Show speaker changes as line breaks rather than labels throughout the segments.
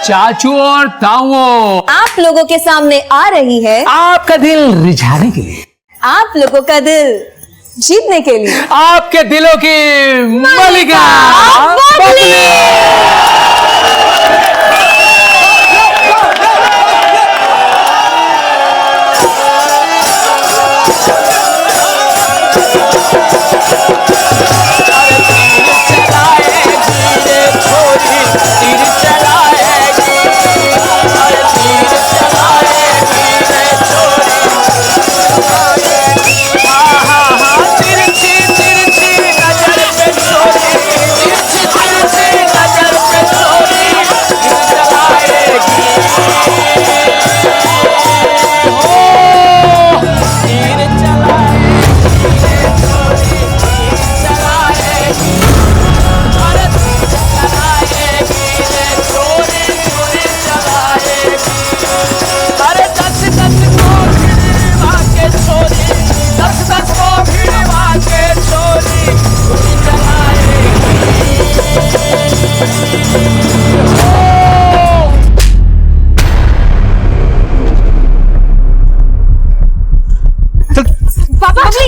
चाचू और ताऊओं,
आप लोगों के सामने आ रही है
आपका दिल रिझाने के लिए,
आप लोगों का दिल जीतने के लिए,
आपके दिलों की मलिका बबली।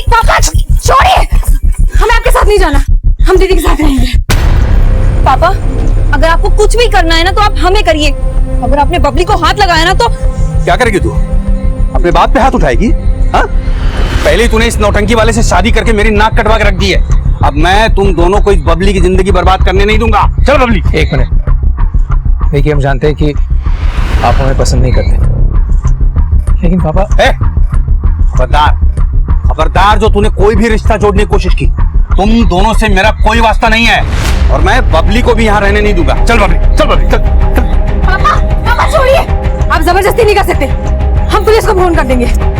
पापा छोड़िए, हमें आपके साथ नहीं जाना, हम दीदी के साथ रहेंगे। पापा अगर आपको कुछ भी करना है ना तो आप हमें करिए, अगर आपने बबली को हाथ लगाया ना तो।
क्या करेगी तू? अपने बाप पे हाथ उठाएगी? हाँ? पहले ही तूने इस नौटंकी वाले से शादी करके मेरी नाक कटवा के रख दी है। अब मैं तुम दोनों को इस बबली की जिंदगी बर्बाद करने नहीं दूंगा। चल बबली।
एक मिनट, देखिए हम जानते हैं कि आप हमें पसंद नहीं करते, लेकिन पापा
खबरदार जो तूने कोई भी रिश्ता जोड़ने की कोशिश की, तुम दोनों से मेरा कोई वास्ता नहीं है और मैं बबली को भी यहाँ रहने नहीं दूंगा। चल बबली, चल बबली, चल।
पापा छोड़िए, आप जबरदस्ती नहीं कर सकते, हम पुलिस को फोन कर देंगे।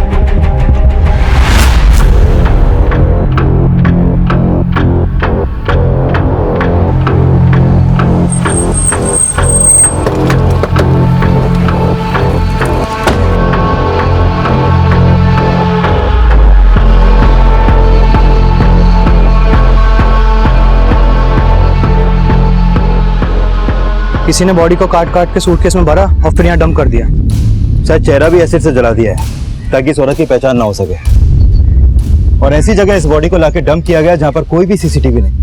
किसी ने बॉडी को काट काट के सूटकेस में भरा और फिर यहाँ डंप कर दिया। शायद चेहरा भी एसिड से जला दिया है ताकि इस औरत की पहचान ना हो सके, और ऐसी जगह इस बॉडी को लाके डंप किया गया जहाँ पर कोई भी सीसीटीवी नहीं।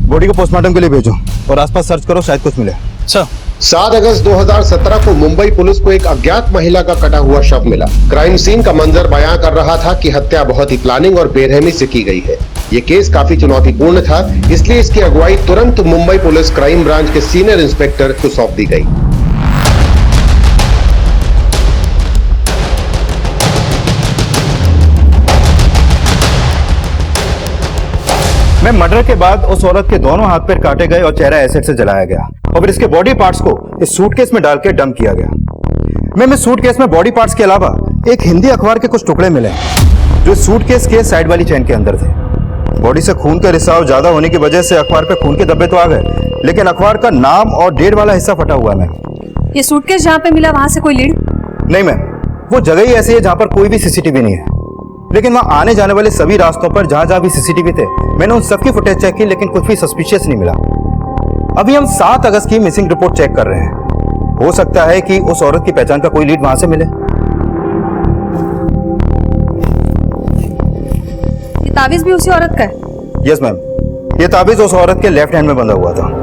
बॉडी को पोस्टमार्टम के लिए भेजो और आसपास सर्च करो, शायद कुछ मिले।
सर
7 अगस्त 2017 को मुंबई पुलिस को एक अज्ञात महिला का कटा हुआ शव मिला। क्राइम सीन का मंजर बयां कर रहा था कि हत्या बहुत ही प्लानिंग और बेरहमी से की गई है। ये केस काफी चुनौतीपूर्ण था, इसलिए इसकी अगुवाई तुरंत मुंबई पुलिस क्राइम ब्रांच के सीनियर इंस्पेक्टर को सौंप दी गई।
मैं मर्डर के बाद उस औरत के दोनों हाथ पैर काटे गए और चेहरा एसिड से जलाया गया और फिर इसके बॉडी पार्ट्स को इस सूटकेस में डाल के डंप किया गया। मैं सूटकेस में बॉडी पार्ट्स के अलावा एक हिंदी अखबार के कुछ टुकड़े मिले जो सूटकेस के साइड वाली चेन के अंदर थे। बॉडी से खून का रिसाव ज्यादा होने की वजह से अखबार पे खून के धब्बे तो आ गए, लेकिन अखबार का नाम और डेट वाला हिस्सा फटा हुआ है।
ये सूटकेस जहाँ पे मिला वहां से कोई लीड
नहीं मैम, वो जगह ही ऐसी है जहाँ पर कोई भी सीसीटीवी नहीं है, लेकिन वहाँ आने जाने वाले सभी रास्तों पर जहाँ जहाँ भी सीसीटीवी थे मैंने उन सबकी फुटेज चेक की, लेकिन कुछ भी सस्पिशियस नहीं मिला। अभी हम 7 अगस्त की मिसिंग रिपोर्ट चेक कर रहे हैं, हो सकता है कि उस औरत की पहचान का कोई लीड वहां से मिले।
ये ताबीज भी उसी औरत का है?
यस मैम, ये ताबीज उस औरत के लेफ्ट हैंड में बंधा हुआ था।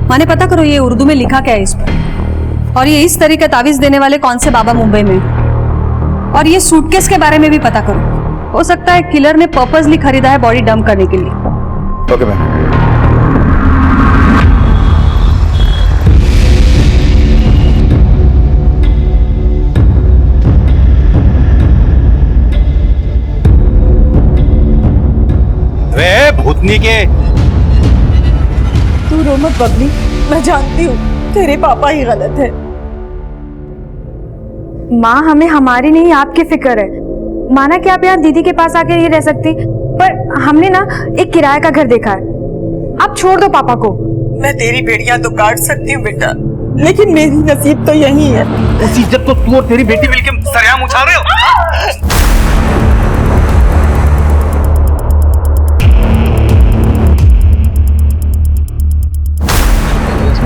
माने पता करो ये उर्दू में लिखा क्या है इस पर, और ये इस तरह का तावीज देने वाले कौन से बाबा मुंबई में, और ये सूटकेस के बारे में भी पता करो। हो सकता है किलर ने पर्पसली खरीदा है बॉडी डंप करने के लिए।
Okay ma'am.
वे भूतनी के,
तू रो मत बबली, मैं जानती हूँ तेरे पापा ही गलत है।
माँ हमें हमारी नहीं आपकी फिक्र है,
माना कि आप यहाँ दीदी के पास आके नहीं रह सकती, पर हमने ना एक किराए का घर देखा है। आप छोड़ दो पापा को।
मैं तेरी बेड़ियां तो काट सकती हूँ बेटा, लेकिन मेरी नसीब तो यही है।
उसी इज्जत को तू और तेरी बेटी मिलकर सरेआम उछाल रहे हो।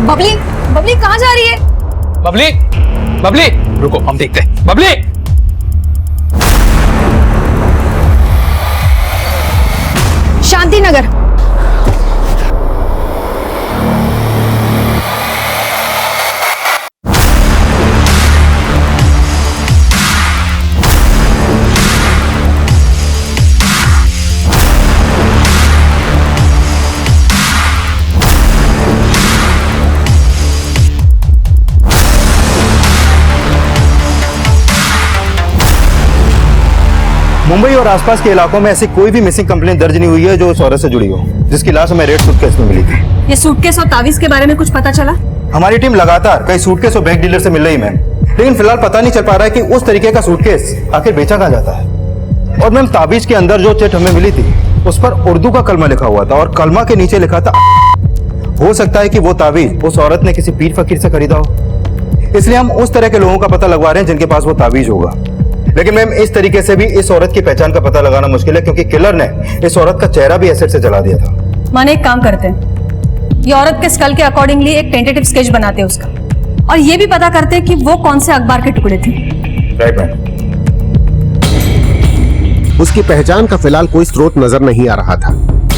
बबली, बबली कहाँ जा रही है?
बबली, बबली, रुको हम देखते हैं। बबली,
शांति नगर।
मुंबई और आसपास के इलाकों में ऐसी कोई भी मिसिंग कंप्लेंट दर्ज नहीं हुई है जो उस औरत से जुड़ी हो, जिसकी लाश हमें रेड सूटकेस में मिली थी।
ये सूटकेस और तावीज के बारे में कुछ पता चला?
हमारी टीम लगातार कई सूटकेस और बैग डीलर से मिल रही मैम, लेकिन फिलहाल पता नहीं चल पा रहा है कि उस तरीके का सूटकेस आखिर बेचा कहाँ जाता है। और मैम ताबीज के अंदर जो चिट हमें मिली थी उस पर उर्दू का कलमा लिखा हुआ था और कलमा के नीचे लिखा था। हो सकता है कि वो ताबीज उस औरत ने किसी पीर फकीर से खरीदा हो, इसलिए हम उस तरह के लोगों का पता लगवा रहे हैं जिनके पास वो ताबीज होगा। लेकिन मैम इस तरीके से भी इस औरत की पहचान का पता लगाना मुश्किल है, क्योंकि किलर ने इस औरत का चेहरा भी एसिड से जला दिया था।
माने एक काम करते हैं, ये औरत के स्कल के अकॉर्डिंगली एक टेंटेटिव स्केच बनाते हैं उसका, और ये भी पता करते हैं कि वो कौन से अखबार के टुकड़े थे।
Right ma'am.
उसकी पहचान का फिलहाल कोई स्रोत नजर नहीं आ रहा था,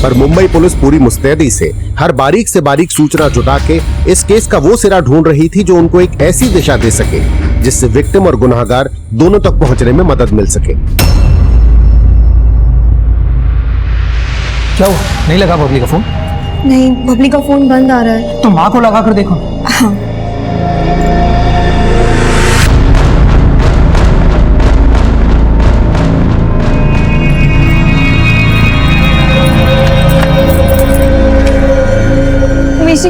पर मुंबई पुलिस पूरी मुस्तैदी से हर बारीक से बारीक सूचना जुटा के इस केस का वो सिरा ढूंढ रही थी जो उनको एक ऐसी दिशा दे सके जिससे विक्टिम और गुनाहगार दोनों तक पहुंचने में मदद मिल सके।
क्या हुआ? नहीं लगा बबली का फोन?
नहीं, बबली का फोन बंद आ रहा है।
तो माँ को लगा कर देखो।
हाँ।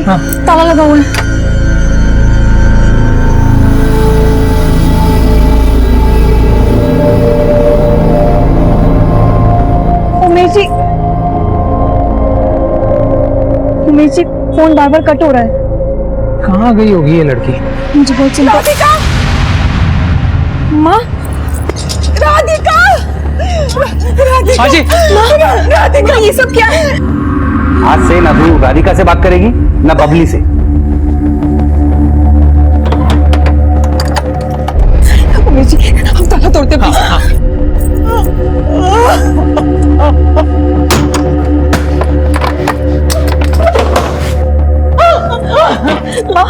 हाँ।
ताला लगा हुआ है। उमेश जी, फोन बार बार कट हो रहा है।
कहाँ गई होगी ये लड़की?
मुझे बहुत चिंता।
राधिका,
माँ,
राधिका, राधिका,
हाँ जी।
राधिका,
ये सब क्या है?
आज से ना तू राधिका से बात करेगी ना बबली से।
उमेश जी, हम ताला तोड़ते प्लीज।
माँ,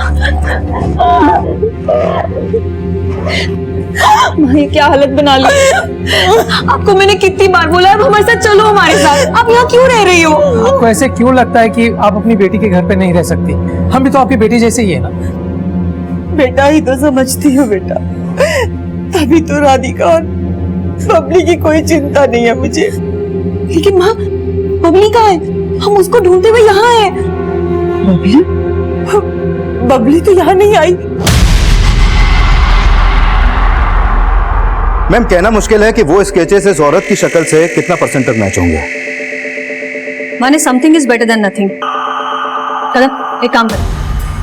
ये क्या हालत बना ली। आपको मैंने कितनी बार बोला है हमारे साथ चलो, हमारे साथ। आप यहाँ क्यों रह रही हो?
आपको ऐसे क्यों लगता है कि आप अपनी बेटी के घर पे नहीं रह सकती? हम भी तो आपकी बेटी जैसे ही है ना।
बेटा ही तो समझती हो बेटा, तभी तो राधिका और बबली की कोई चिंता नहीं है मुझे।
लेकिन माँ, बबली कहाँ है? हम उसको ढूंढते हुए यहाँ हैं।
बबली? बबली तो यहाँ नहीं आई।
मैम कहना मुश्किल है कि वो स्केचेस इस औरत की शक्ल से कितना परसेंट तक मैच होंगे।
माने something is better than nothing. कदम, एक काम कर,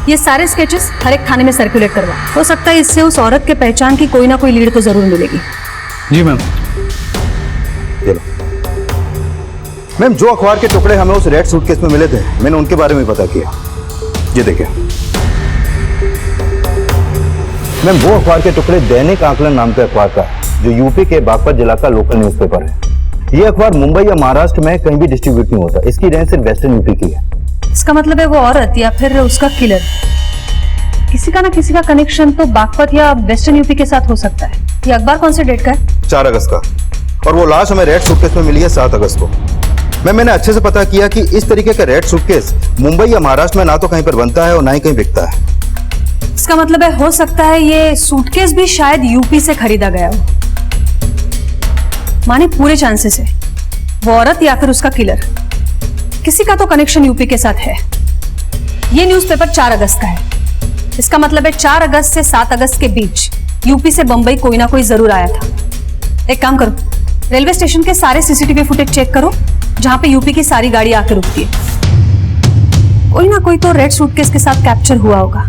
ये सारे स्केचेस हर एक थाने में सर्कुलेट करवा। हो सकता है इससे उस औरत के पहचान की कोई ना कोई लीड तो जरूर मिलेगी।
जी मैम।
मैम जो अखबार के टुकड़े हमें उस रेड सूटकेस में मिले थे, मैंने उनके बारे में पता किया। ये देखिए मैम, वो अखबार के टुकड़े दैनिक आकलन नाम के अखबार का, जो यूपी के बागपत जिला का लोकल न्यूज़पेपर है। ये अखबार मुंबई या महाराष्ट्र में कहीं भी डिस्ट्रीब्यूट नहीं होता। इसकी रेंज सिर्फ वेस्टर्न यूपी की है।
इसका मतलब है वो औरत या फिर उसका किलर, किसी का ना किसी का कनेक्शन तो बागपत या वेस्टर्न यूपी के साथ हो सकता है। ये अखबार कौन से डेट का है?
4 अगस्त का। और वो लाश हमें रेड सूटकेस में मिली है 7 अगस्त को। मैंने अच्छे से पता किया कि इस तरीके का रेड सूटकेस मुंबई या महाराष्ट्र में ना तो कहीं पर बनता है और ना ही कहीं बिकता है।
इसका मतलब है हो सकता है ये सूटकेस भी शायद यूपी से खरीदा गया हो। माने पूरे चांसेस है वो औरत या फिर उसका किलर, किसी का तो कनेक्शन यूपी के साथ है। ये न्यूज़पेपर 4 अगस्त का है। इसका मतलब है 4 अगस्त से 7 अगस्त के बीच यूपी से बंबई कोई ना कोई जरूर आया था। एक काम करो, रेलवे स्टेशन के सारे सीसीटीवी फुटेज चेक करो जहां पे यूपी की सारी गाड़ी आके रुकती है। कोई ना कोई तो रेड सूटकेस के साथ कैप्चर हुआ होगा।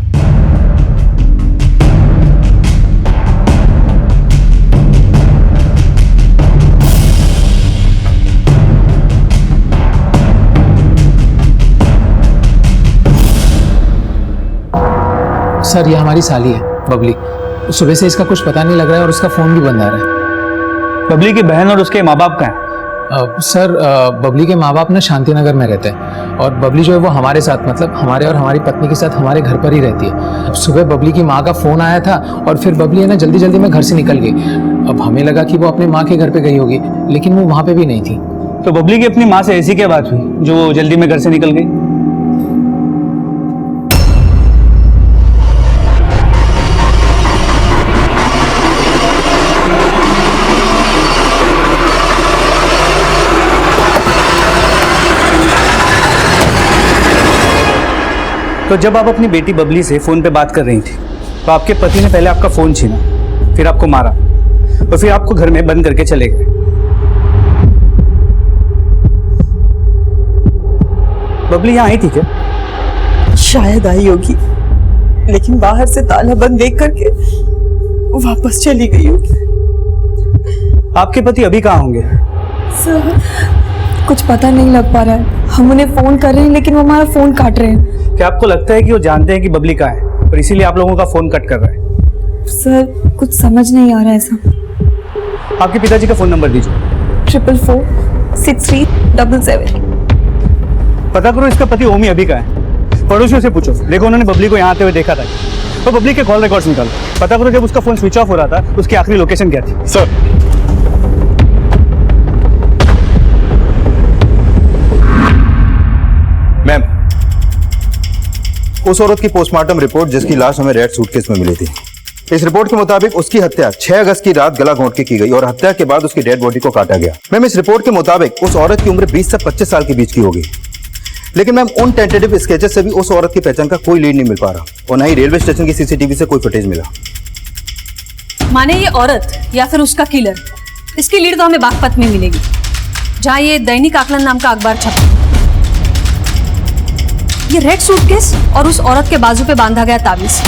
सर ये हमारी साली है बबली। सुबह से इसका कुछ पता नहीं लग रहा है और उसका फोन भी बंद आ रहा है।
बबली की बहन और उसके माँ बाप कहाँ हैं?
सर बबली के माँ बाप ना शांति नगर में रहते हैं और बबली जो है वो हमारे साथ, मतलब हमारे और हमारी पत्नी के साथ हमारे घर पर ही रहती है। अब सुबह बबली की माँ का फोन आया था और फिर बबली है ना जल्दी जल्दी में घर से निकल गई। अब हमें लगा कि वो अपनी माँ के घर पे गई होगी, लेकिन वो वहाँ पे भी नहीं थी।
तो बबली की अपनी माँ से ऐसी क्या बात हुई जो वो जल्दी में घर से निकल गई? तो जब आप अपनी बेटी बबली से फोन पे बात कर रही थी तो आपके पति ने पहले आपका फोन छीना, फिर आपको मारा और फिर आपको घर में बंद करके चले गए। बबली यहाँ आई थी क्या?
शायद आई होगी, लेकिन बाहर से ताला बंद देख करके वो वापस चली गई होगी।
आपके पति अभी कहाँ होंगे?
सर कुछ पता नहीं लग पा रहा है। हम उन्हें फोन कर रहे हैं लेकिन वो हमारा फोन काट रहे हैं।
क्या आपको लगता है कि वो जानते हैं कि बबली कहाँ है और इसीलिए आप लोगों का फोन कट कर रहा है?
सर कुछ समझ नहीं आ रहा है ऐसा।
आपके पिताजी का फोन नंबर दीजिए।
4446377।
पता करो इसका पति ओमी अभी कहाँ है। पड़ोसियों से पूछो, देखो उन्होंने बबली को यहाँ आते हुए देखा था। तो बबली के कॉल रिकॉर्ड्स निकालो, पता करो जब उसका फोन स्विच ऑफ हो रहा था उसकी आखिरी लोकेशन क्या थी।
सर मैम, उस औरत की पोस्टमार्टम रिपोर्ट जिसकी लाश हमें रेड सूटकेस में मिली थी, इस रिपोर्ट के मुताबिक उसकी हत्या 6 अगस्त की रात गला घोंट के की गई और हत्या के बाद उसकी डेड बॉडी को काटा गया। मैम इस रिपोर्ट के मुताबिक उस औरत की उम्र 20 से 25 साल के बीच की होगी, लेकिन मैम उन टेंटेटिव स्केचेस से भी उस औरत की पहचान का कोई लीड नहीं मिल पा रहा और न ही रेलवे स्टेशन की सीसीटीवी से कोई फुटेज मिला।
माने ये औरत या फिर उसका किलर, इसकी लीड तो हमें बागपत में मिलेगी जहां ये दैनिक आकलन नाम का अखबार छपा। ये रेड सूटकेस और उस औरत के बाजू पे बांधा गया ताबीज,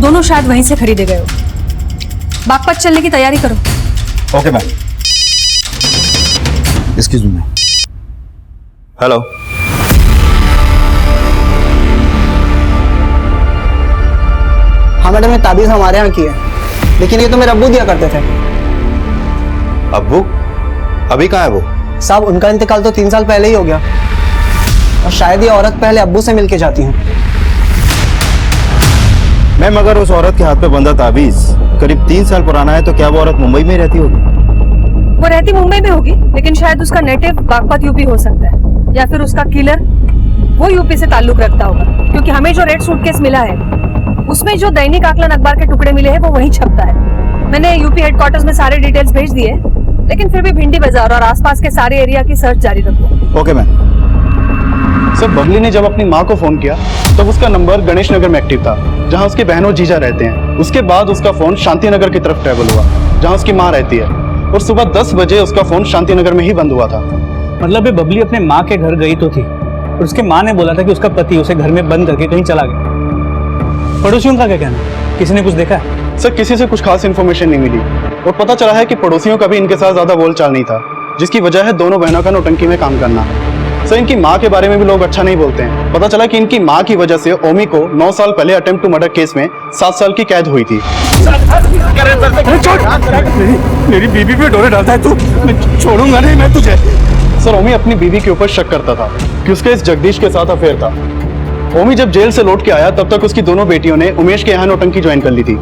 दोनों शायद वहीं से खरीदे गए हो। बागपत चलने की तैयारी करो।
Okay ma'am. Excuse me. Hello,
हाँ मैडम, ये ताबीज हमारे यहाँ की है, लेकिन ये तो मेरे अब्बू दिया करते थे।
अब्बू? अभी कहाँ है वो?
साहब उनका इंतकाल तो 3 साल पहले ही हो गया और शायद ये औरत पहले अब्बू से मिलके जाती हैं।
मैम अगर उस औरत के हाथ पे बंधा ताबीज करीब 3 साल पुराना है तो क्या वो औरत मुंबई में ही रहती होगी?
वो रहती मुंबई में होगी, लेकिन शायद उसका नेटिव बागपत यूपी हो सकता है, या फिर उसका किलर वो यूपी से ताल्लुक रखता होगा, क्योंकि हमें जो रेड सूटकेस मिला है उसमें जो दैनिक आकलन अखबार के टुकड़े मिले हैं वो वहीं छपता है। मैंने यूपी हेडक्वार्टर्स में सारे डिटेल्स भेज दिए, लेकिन फिर भी भिंडी बाजार और आसपास के सारे एरिया की सर्च जारी रखो।
Okay ma'am.
सर बबली ने जब अपनी माँ को फोन किया तब उसका नंबर गणेश नगर में एक्टिव था, जहां उसकी बहन और जीजा रहते हैं। उसके बाद उसका फोन शांति नगर की तरफ ट्रेवल हुआ, जहां उसकी माँ रहती है, और सुबह 10 बजे उसका फोन शांति नगर में ही बंद हुआ था।
मतलब ये बबली अपने माँ के घर गई तो थी और उसके माँ ने बोला था कि उसका पति उसे घर में बंद करके कहीं चला गया। पड़ोसियों का क्या कहना है? किसी ने कुछ देखा है?
सर किसी से कुछ खास इन्फॉर्मेशन नहीं मिली और पता चला है कि पड़ोसियों का भी इनके साथ ज्यादा बोलचाल नहीं था, जिसकी वजह है दोनों बहनों का नौटंकी में काम करना। सर इनकी माँ के बारे में भी लोग अच्छा नहीं बोलते हैं। पता चला कि इनकी माँ की वजह से ओमी को 9 साल पहले अटेम्प्ट टू मर्डर केस में 7 साल की कैद हुई थी।
मेरी बीबी पे डोरे डालता है तू, मैं छोड़ूंगा नहीं मैं तुझे।
सर ओमी अपनी बीवी के ऊपर शक करता था कि उसके इस जगदीश के साथ अफेयर था। ओमी जब जेल से लौट के आया तब तक उसकी दोनों बेटियों ने उमेश के यहाँ नौटंकी ज्वाइन कर ली थी।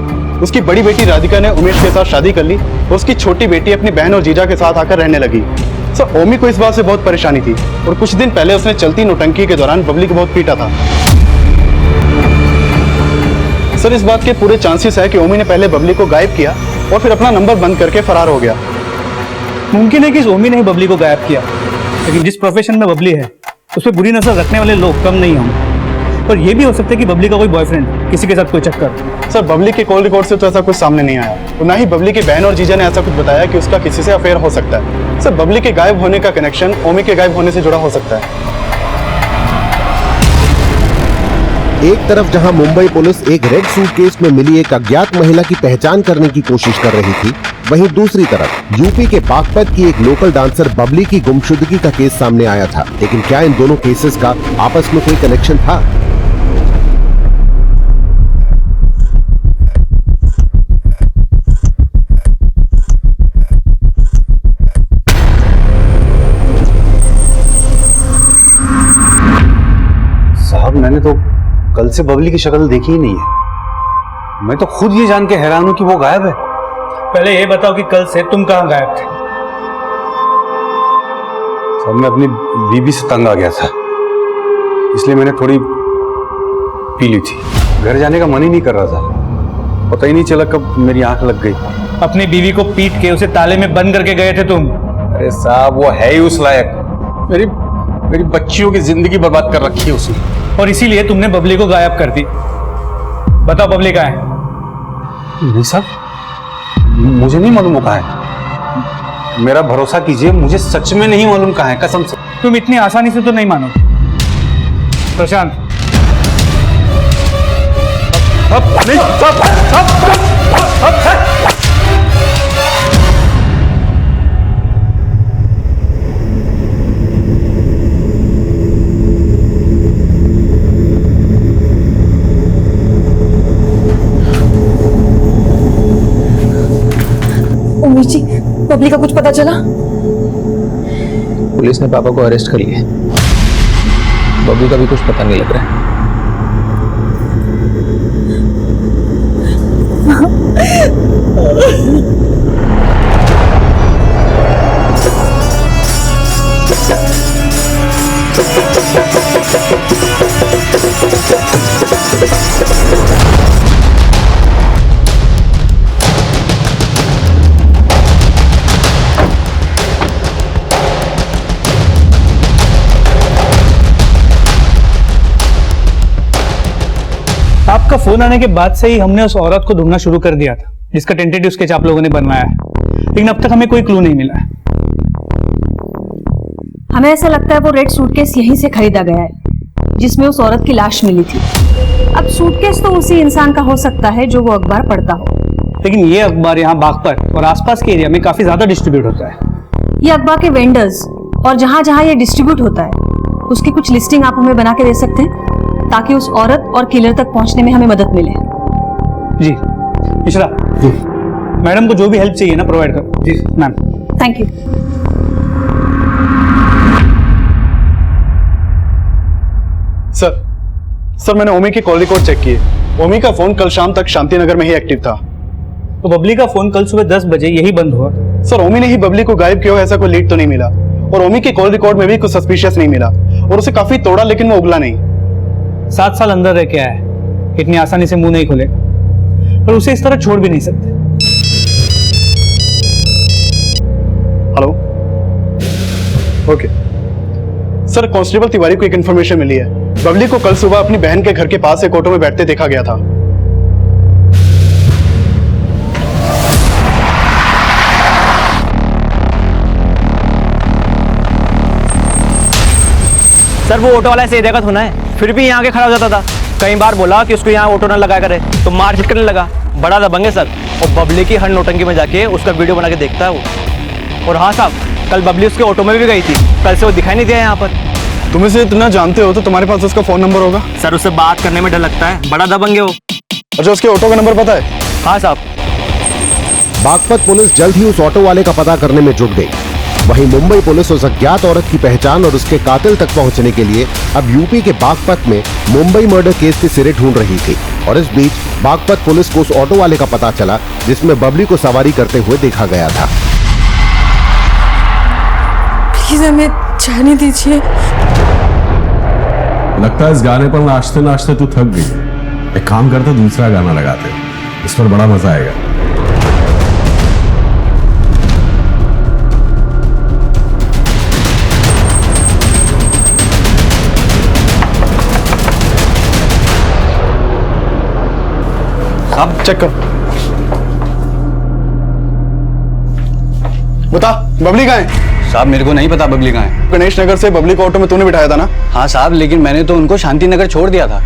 उसकी बड़ी बेटी राधिका ने उमेश के साथ शादी कर ली और उसकी छोटी बेटी अपनी बहन और जीजा के साथ आकर रहने लगी। सर ओमी को इस बात से बहुत परेशानी थी और कुछ दिन पहले उसने चलती नौटंकी के दौरान बबली को बहुत पीटा था। सर इस बात के पूरे चांसेस है कि ओमी ने पहले बबली को गायब किया और फिर अपना नंबर बंद करके फरार हो गया।
मुमकिन है कि इस ओमी ने ही बबली को गायब किया, लेकिन जिस प्रोफेशन में बबली है उस पर बुरी नजर रखने वाले लोग कम नहीं होंगे।
पर यह भी हो सकता है कि बबली का कोई बॉयफ्रेंड, किसी के साथ कोई चक्कर।
सर बबली के कॉल रिकॉर्ड से तो ऐसा कुछ सामने नहीं आया, और ना ही बबली की बहन और जीजा ने ऐसा कुछ बताया कि उसका किसी से अफेयर हो सकता है। सर बबली के गायब होने का कनेक्शन ओमी के गायब होने से जुड़ा हो सकता है।
एक तरफ जहां मुंबई पुलिस एक रेड सूटकेस में मिली एक अज्ञात महिला की पहचान करने की कोशिश कर रही थी, वहीं दूसरी तरफ यूपी के बागपत की एक लोकल डांसर बबली की गुमशुदगी का केस सामने आया था। लेकिन क्या इन दोनों केसेस का आपस में कोई कनेक्शन था?
साहब मैंने तो कल से बबली की शक्ल देखी ही नहीं है। मैं तो खुद ये जान के हैरान हूं कि वो गायब है।
पहले ये बताओ कि कल से तुम कहाँ गायब थे?
साहब मैं अपनी बीबी से तंग आ गया था, इसलिए मैंने थोड़ी पी ली थी। घर जाने का मन ही नहीं कर रहा था, पता ही नहीं चला कब मेरी आंख लग गई।
अपनी बीवी को पीट के उसे ताले में बंद करके गए थे तुम?
अरे साहब वो है ही उस लायक, मेरी बच्चियों की जिंदगी बर्बाद कर रखी है उसने,
और इसीलिए तुमने बबली को गायब कर दी। बताओ बबली कहाँ है?
नहीं साहब मुझे नहीं मालूम कहाँ है। मेरा भरोसा कीजिए, मुझे सच में नहीं मालूम कहाँ है, कसम से।
तुम इतनी आसानी से तो नहीं मानो। प्रशांत
उमेश जी, बबली का कुछ पता चला?
पुलिस ने पापा को अरेस्ट कर लिया। बबली का भी कुछ पता नहीं लग रहा है।
आपका फोन आने के बाद से ही हमने उस औरत को ढूंढना शुरू कर दिया था जिसका टेंटेटिव स्केच आप लोगों ने बनवाया है, लेकिन अब तक हमें कोई क्लू नहीं मिला है।
हमें ऐसा लगता है वो रेड सूटकेस यहीं से खरीदा गया है जिसमें उस औरत की लाश मिली थी। अब सूटकेस तो उसी इंसान का हो सकता है जो वो अखबार पढ़ता हो,
लेकिन ये अखबार यहाँ बागपत और आसपास के एरिया में काफी ज्यादा डिस्ट्रीब्यूट होता है।
ये अखबार के वेंडर्स और जहां जहां ये डिस्ट्रीब्यूट होता है उसकी कुछ लिस्टिंग आप हमें बना के दे सकते हैं ताकि उस औरत और किलर तक पहुंचने में हमें मदद मिले।
जी मिश्रा जी, मैडम को जो भी हेल्प चाहिए ना प्रोवाइड करो। जी मैम।
Thank you.
सर मैंने ओमी के कॉल रिकॉर्ड चेक किए। ओमी का फोन कल शाम तक शांति नगर में ही एक्टिव था।
तो बबली का फोन कल सुबह 10 बजे यही बंद हुआ।
सर ओमी ने ही बबली को गायब किया, ऐसा कोई लीड तो नहीं मिला, और ओमी के कॉल रिकॉर्ड में भी कुछ सस्पिशियस नहीं मिला, और उसे काफी तोड़ा लेकिन वो उगला नहीं।
7 साल अंदर रह के आया है, इतनी आसानी से मुंह नहीं खोलेगा, पर उसे इस तरह छोड़ भी नहीं सकते।
Hello, okay sir, constable Tiwari को एक इन्फॉर्मेशन मिली है। बबली को कल सुबह अपनी बहन के घर के पास एक ऑटो में बैठते देखा गया था।
सर वो ऑटो वाला ऐसे देखा होना है, फिर भी यहाँ के खड़ा हो जाता था। कई बार बोला कि उसको यहाँ ऑटो ना लगाया करे तो मार झिट करने लगा। बड़ा दबंग है सर, और बबली की हर नौटंकी में जाके उसका वीडियो बना के देखता है वो। और हाँ साहब, कल बबली उसके ऑटो में भी गई थी, कल से वो दिखाई नहीं दिया यहाँ पर।
तुम इसे इतना जानते हो तो तुम्हारे पास उसका फोन नंबर होगा।
सर उससे बात करने में डर लगता है, बड़ा दबंग है वो।
अच्छा, उसके ऑटो का नंबर पता है?
हाँ साहब।
बागपत पुलिस जल्द ही उस ऑटो वाले का पता करने में जुट गई। वहीं मुंबई पुलिस उस अज्ञात औरत की पहचान और उसके कातिल तक पहुंचने के लिए अब यूपी के बागपत में मुंबई मर्डर केस के सिरे ढूंढ रही थी। और इस बीच बागपत पुलिस को उस ऑटो वाले का पता चला जिसमें बबली को सवारी करते हुए देखा गया था।
प्लीज हमें जाने दीजिए।
लगता है इस गाने पर नाचते नाचते तू थक गई। एक काम करते, दूसरा गाना लगाते, इस पर बड़ा मजा आएगा।
साहब
चेक कर। बता बबली कहाँ है?
साहब मेरे को नहीं पता बबली कहाँ है।
गणेश नगर से बबली को ऑटो में तूने बिठाया था ना?
हाँ साहब, लेकिन मैंने तो उनको शांति नगर छोड़ दिया था।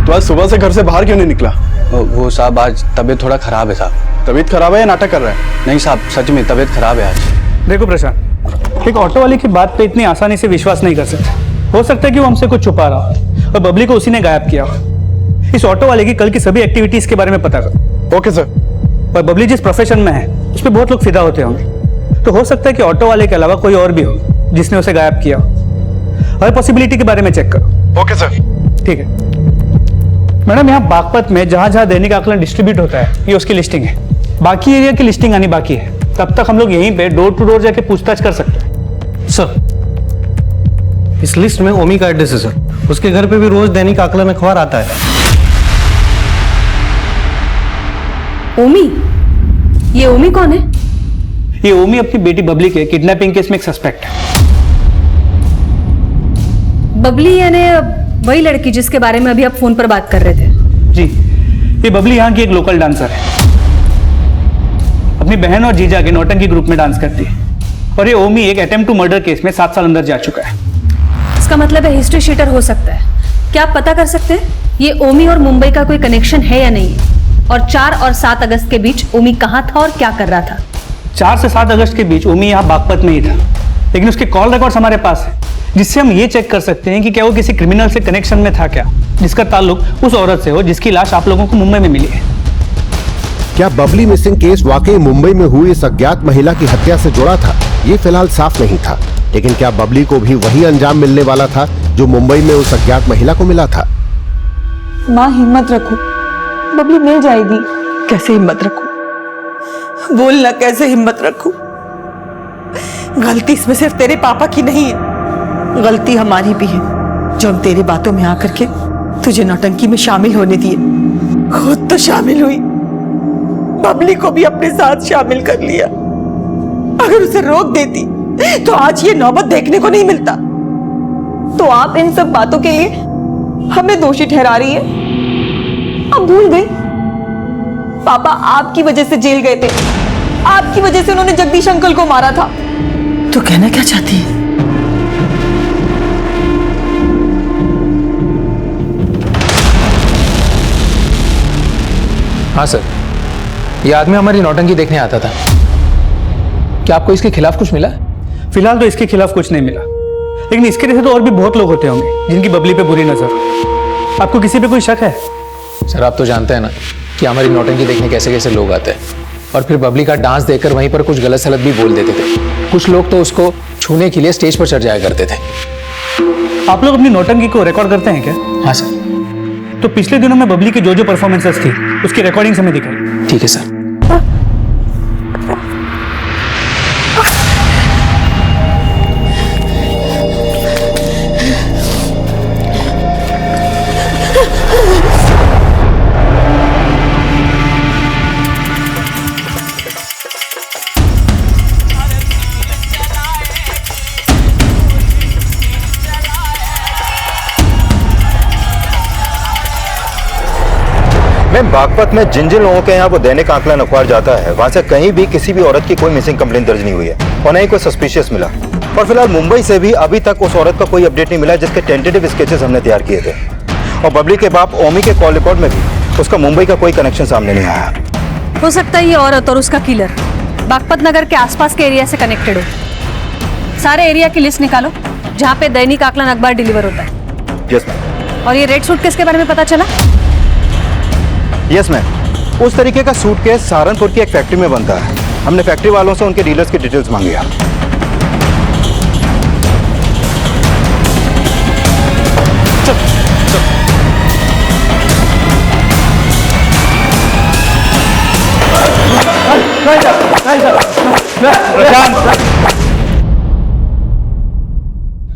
तो आज सुबह से घर से बाहर क्यों नहीं निकला?
वो साहब आज तबीयत थोड़ा खराब है साहब।
तबीयत खराब है या नाटक कर रहा है?
नहीं साहब, सच में तबीयत खराब है आज।
देखो प्रशांत, एक ऑटो वाले की बात पे इतनी आसानी से विश्वास नहीं कर सकते। हो सकता है कि वो हमसे कुछ छुपा रहा हो और बबली को उसी ने गायब किया हो। इस ऑटो वाले की कल की सभी एक्टिविटीज के बारे में पता करो।
Okay sir.
और बबली जिस प्रोफेशन में है उस पर बहुत लोग फिदा होते होंगे, तो हो सकता है कि ऑटो वाले के अलावा कोई और भी हो जिसने उसे गायब किया हो। हर पॉसिबिलिटी के बारे में चेक करो।
Okay sir.
ठीक है मैडम, यहाँ बागपत में जहां जहां दैनिक आकलन डिस्ट्रीब्यूट होता है ये उसकी लिस्टिंग है। बाकी एरिया की लिस्टिंग आनी बाकी है, तब तक हम लोग यहीं पे डोर टू डोर जाके पूछताछ कर सकते हैं।
सर इस लिस्ट में ओमी का एड्रेस है सर। उसके घर पे भी रोज दैनिक आकलन अखबार आता है।
ओमी? ये ओमी कौन है?
ये ओमी अपनी बेटी बबली के किडनैपिंग केस में एक सस्पेक्ट है।
बबली यानी वही लड़की जिसके बारे में अभी आप फोन पर बात कर रहे थे?
जी, ये बबली यहाँ की एक लोकल डांसर है। अपनी बहन और जीजा के नौटंकी ग्रुप में डांस करती है। और ये ओमी एक अटेम्प्ट टू मर्डर केस में 7 साल अंदर जा चुका है।
इसका मतलब है हिस्ट्री शीटर हो सकता है। क्या आप पता कर सकते हैं ये ओमी और मुंबई का कोई कनेक्शन है या नहीं है? और 4 और 7 अगस्त के बीच ओमी कहाँ था और क्या कर रहा था?
4 से 7 अगस्त के बीच ओमी यहाँ बागपत में ही था, लेकिन उसके कॉल रिकॉर्ड्स हमारे पास है, जिससे हम ये चेक कर सकते हैं कि क्या वो किसी क्रिमिनल से कनेक्शन में था क्या, जिसका ताल्लुक उस औरत से हो जिसकी लाश आप लोगों को मुंबई में मिली है।
क्या बबली मिसिंग केस वाकई मुंबई में हुई इस अज्ञात महिला की हत्या से जुड़ा था? ये फिलहाल साफ नहीं था, लेकिन क्या बबली को भी वही अंजाम मिलने वाला था जो मुंबई में उस अज्ञात महिला को मिला था?
माँ हिम्मत रखो, बबली मिल जाएगी। कैसे हिम्मत रखूं? बोलना कैसे हिम्मत रखूं? गलती इसमें सिर्फ तेरे पापा की नहीं है, गलती हमारी भी है जो हम तेरे बातों में आकर के तुझे नौटंकी में शामिल होने दिए। खुद तो शामिल हुई, बबली को भी अपने साथ शामिल कर लिया। अगर उसे रोक देती तो आज ये नौबत देखने को नहीं मिलता।
तो आप इन सब बातों के लिए हमें दोषी ठहरा रही है? अब भूल गई पापा आपकी वजह से जेल गए थे, आपकी वजह से उन्होंने जगदीश अंकल को मारा था।
तू कहना क्या चाहती है?
हाँ सर, ये आदमी हमारी नौटंकी देखने आता था। क्या आपको इसके खिलाफ कुछ मिला?
फिलहाल तो इसके खिलाफ कुछ नहीं मिला, लेकिन इसके जैसे तो और भी बहुत लोग होते होंगे जिनकी बबली पे बुरी नजर। आपको किसी पे कोई शक है?
सर आप तो जानते हैं ना कि हमारी नौटंकी देखने कैसे कैसे लोग आते हैं, और फिर बबली का डांस देखकर वहीं पर कुछ गलत सलत भी बोल देते थे। कुछ लोग तो उसको छूने के लिए स्टेज पर चढ़ जाया करते थे।
आप लोग अपनी नौटंकी को रिकॉर्ड करते हैं क्या?
हाँ सर।
तो पिछले दिनों में बबली की जो परफॉर्मेंसेस थी उसकी रिकॉर्डिंग्स हमें दिखाई।
ठीक है सर।
मैं बागपत में जिन जिन लोगों के यहाँ वो दैनिक आकलन अखबार जाता है, वहां से कहीं भी किसी भी औरत की कोई मिसिंग कंप्लेंट दर्ज नहीं हुई है और न ही कोई सस्पिशियस मिला। और फिलहाल मुंबई से भी अभी तक उस औरत का कोई अपडेट नहीं मिला जिसके टेंटेटिव स्केचेस हमने तैयार किए थे। और बबली के बाप ओमी के कॉल रिकॉर्ड में भी उसका मुंबई का कोई कनेक्शन सामने नहीं आया।
हो सकता है ये औरत और उसका किलर बागपत नगर के आसपास के एरिया से कनेक्टेड हो। सारे एरिया की लिस्ट निकालो जहाँ पे दैनिक आकलन अखबार डिलीवर होता है।
Yes ma'am.
और ये रेड सूटकेस के बारे में पता चला?
यस मैम, उस तरीके का सूटकेस सहारनपुर की एक फैक्ट्री में बनता है। हमने फैक्ट्री वालों से उनके डीलर्स की डिटेल्स मांगी है।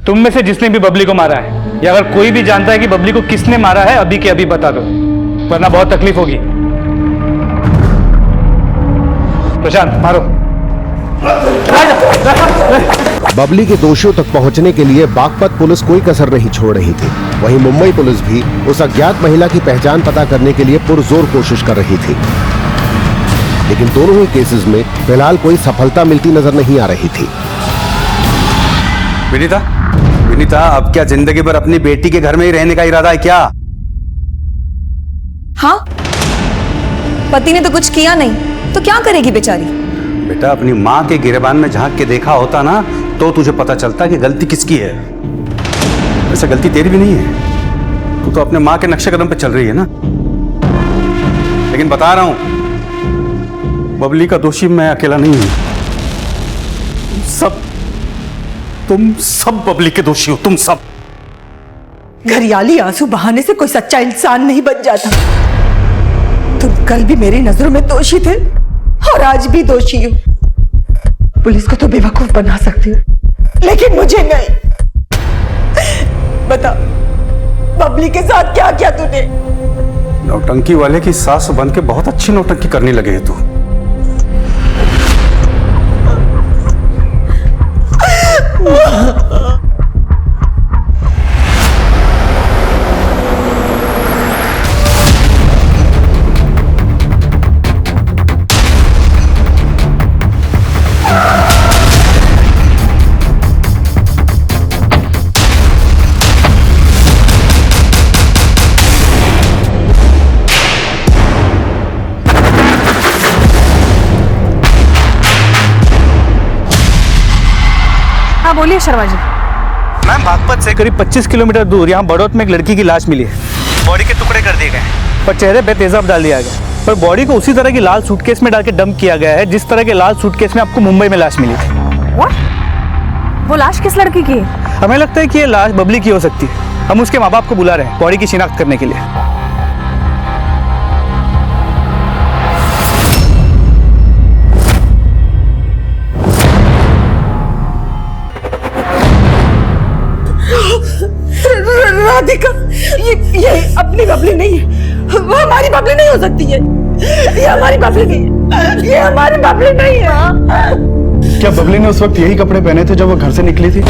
तुम में से जिसने भी बबली को मारा है या अगर कोई भी जानता है कि बबली को किसने मारा है, अभी के अभी बता दो, वरना बहुत तकलीफ होगी। प्रशांत मारो।
बबली के दोषियों तक पहुंचने के लिए बागपत पुलिस कोई कसर नहीं छोड़ रही थी। वहीं मुंबई पुलिस भी उस अज्ञात महिला की पहचान पता करने के लिए पुरजोर कोशिश कर रही थी, लेकिन दोनों ही केसेस में फिलहाल कोई सफलता मिलती नजर नहीं आ रही थी।
विनीता, अब क्या जिंदगी भर अपनी बेटी के घर में ही रहने का इरादा है क्या?
हाँ, पति ने तो कुछ किया नहीं तो क्या करेगी बेचारी?
बेटा, अपनी माँ के गिरेबान में झांक के देखा होता ना तो तुझे पता चलता कि गलती किसकी है। वैसे गलती तेरी भी नहीं है, तू तो अपने माँ के नक्शे कदम पे चल रही है ना। लेकिन बता रहा हूं, बबली का दोषी मैं अकेला नहीं हूं। तुम सब बबली के दोषी हो, तुम सब।
घरियाली आंसू बहाने से कोई सच्चा इंसान नहीं बन जाता। तुम कल भी मेरी नजरों में दोषी थे और आज भी दोषी हो। पुलिस को तो बेवकूफ बना सकती हो, लेकिन मुझे नहीं। बता, बबली के साथ क्या किया तूने?
नौटंकी वाले की सास बन के बहुत अच्छी नौटंकी करने लगे है तू।
हाँ बोलिए शर्मा जी।
मैम, बागपत से करीब 25 किलोमीटर दूर यहाँ बड़ौत में एक लड़की की लाश मिली है। बॉडी के टुकड़े कर दिए गए पर चेहरे पे तेजाब डाल दिया गया, पर बॉडी को उसी तरह की लाल सूटकेस में डाल के डंप किया गया है जिस तरह के लाल सूटकेस में आपको मुंबई में लाश मिली थी।
What? वो लाश किस लड़की की है?
हमें लगता है कि ये लाश बबली की हो सकती है। हम उसके माँ बाप को बुला रहे हैं बॉडी की शिनाख्त करने के लिए।
राधिका, ये अपनी बबली नहीं है। वो हमारी बबली नहीं हो सकती है। ये हमारी बबली नहीं है। ये हमारी बबली नहीं है।
क्या बबली ने उस वक्त यही कपड़े पहने थे जब वो घर से निकली थी?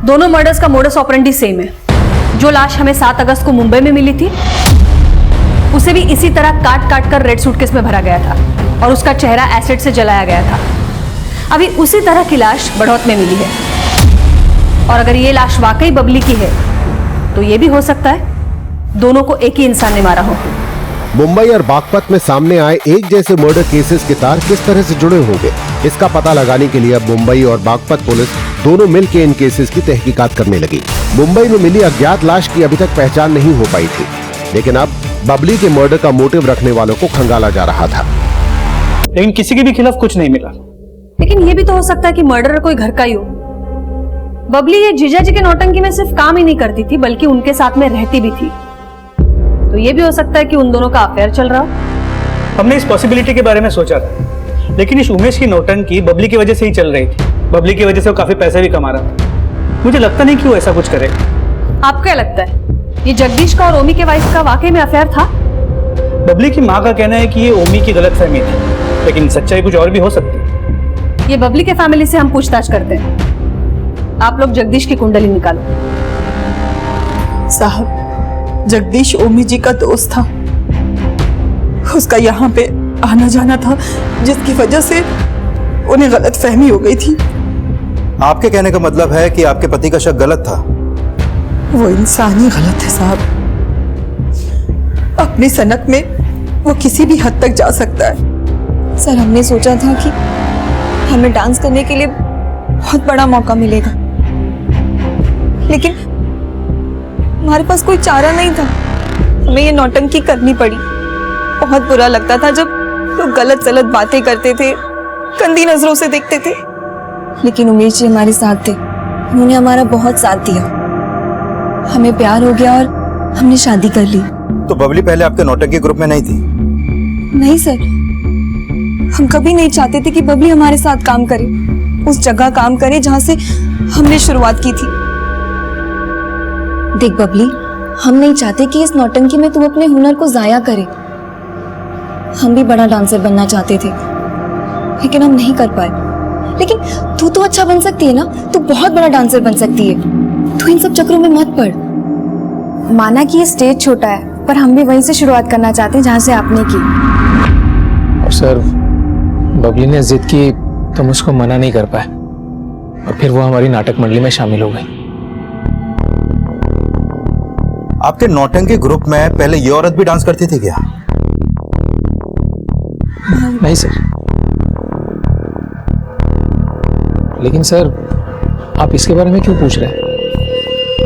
दोनों मर्डर्स का मोडस ऑपरेंडी सेम है। जो लाश हमें 7 अगस्त को मुंबई में मिली थी उसे भी इसी तरह काट काट कर रेड सूटकेस में भरा गया था और उसका चेहरा एसिड से जलाया गया था। अभी उसी तरह की लाश बड़ौत में मिली है और अगर ये लाश वाकई बबली की है तो ये भी हो सकता है दोनों को एक ही इंसान ने मारा हो।
मुंबई और बागपत में सामने आए एक जैसे मर्डर केसेस के तार किस तरह से जुड़े होंगे, इसका पता लगाने के लिए अब मुंबई और बागपत पुलिस दोनों मिलकर इन केसेस की तहकीकात करने लगी। मुंबई में मिली अज्ञात लाश की अभी तक पहचान नहीं हो पाई थी, लेकिन अब बबली के मर्डर का मोटिव रखने वालों को खंगाला जा रहा था।
लेकिन किसी के भी खिलाफ कुछ नहीं मिला।
लेकिन ये भी तो हो सकता है कि मर्डरर कोई घर का ही हो। बबली ये जीजा जी के नौटंकी में सिर्फ काम ही नहीं करती थी बल्कि उनके साथ में रहती भी थी, तो ये भी हो सकता है कि उन दोनों का अफेयर चल रहा हो।
हमने इस पॉसिबिलिटी के बारे में सोचा था, लेकिन इस उमेश की नौटंकी बबली की वजह से ही चल रही थी। बबली की वजह से वो काफी पैसे भी कमा रहा था। मुझे लगता नहीं कि वो ऐसा कुछ करेगा।
आपको क्या लगता है ये जगदीश का और ओमी के वाइफ का वाकई में अफेयर था?
बबली की माँ का कहना है कि ये ओमी की गलतफहमी थी, लेकिन सच्चाई कुछ और भी हो सकती है।
ये बबली के फैमिली से हम पूछताछ करते हैं। आप लोग जगदीश की कुंडली निकालो।
साहब, जगदीश ओमी जी का दोस्त था। उसका यहाँ पे आना जाना था जिसकी वजह से उन्हें गलत फहमी हो गई थी।
आपके कहने का मतलब है कि आपके पति का शक गलत था?
वो इंसान ही गलत है साहब। अपनी सनक में वो किसी भी हद तक जा सकता है।
सर, हमने सोचा था कि हमें डांस करने के लिए बहुत बड़ा मौका मिलेगा, लेकिन हमारे पास कोई चारा नहीं था। हमें ये नौटंकी करनी पड़ी। बहुत बुरा लगता था जब लोग गलत सलत बातें करते थे, गंदी नजरों से देखते थे, लेकिन उमेश जी हमारे साथ थे। उन्होंने हमारा बहुत साथ दिया। हमें प्यार हो गया और हमने शादी कर ली।
तो बबली पहले आपके नौटंकी ग्रुप में नहीं थी?
नहीं सर, हम कभी नहीं चाहते थे कि बबली हमारे साथ काम करे, उस जगह काम करे जहां से हमने शुरुआत की थी।
देख बबली, हम नहीं चाहते कि इस नौटंकी में तू अपने हुनर को जाया करे। हम भी बड़ा डांसर बनना चाहते थे, लेकिन हम नहीं कर पाए। लेकिन तू तो अच्छा बन सकती है ना, तू बहुत बड़ा डांसर बन सकती है। तू इन सब चक्रों में मत पड़। माना कि ये स्टेज छोटा है, पर हम भी वहीं से शुरुआत करना चाहते हैं जहां से आपने की।
और सर, बबली ने जिद की तो हम उसको मना नहीं कर पाए, और फिर वो हमारी नाटक मंडली में शामिल हो गई।
आपके नौटंकी ग्रुप में पहले ये औरत भी डांस करती थी क्या?
नहीं सर। लेकिन सर, आप इसके बारे में क्यों पूछ रहे हैं?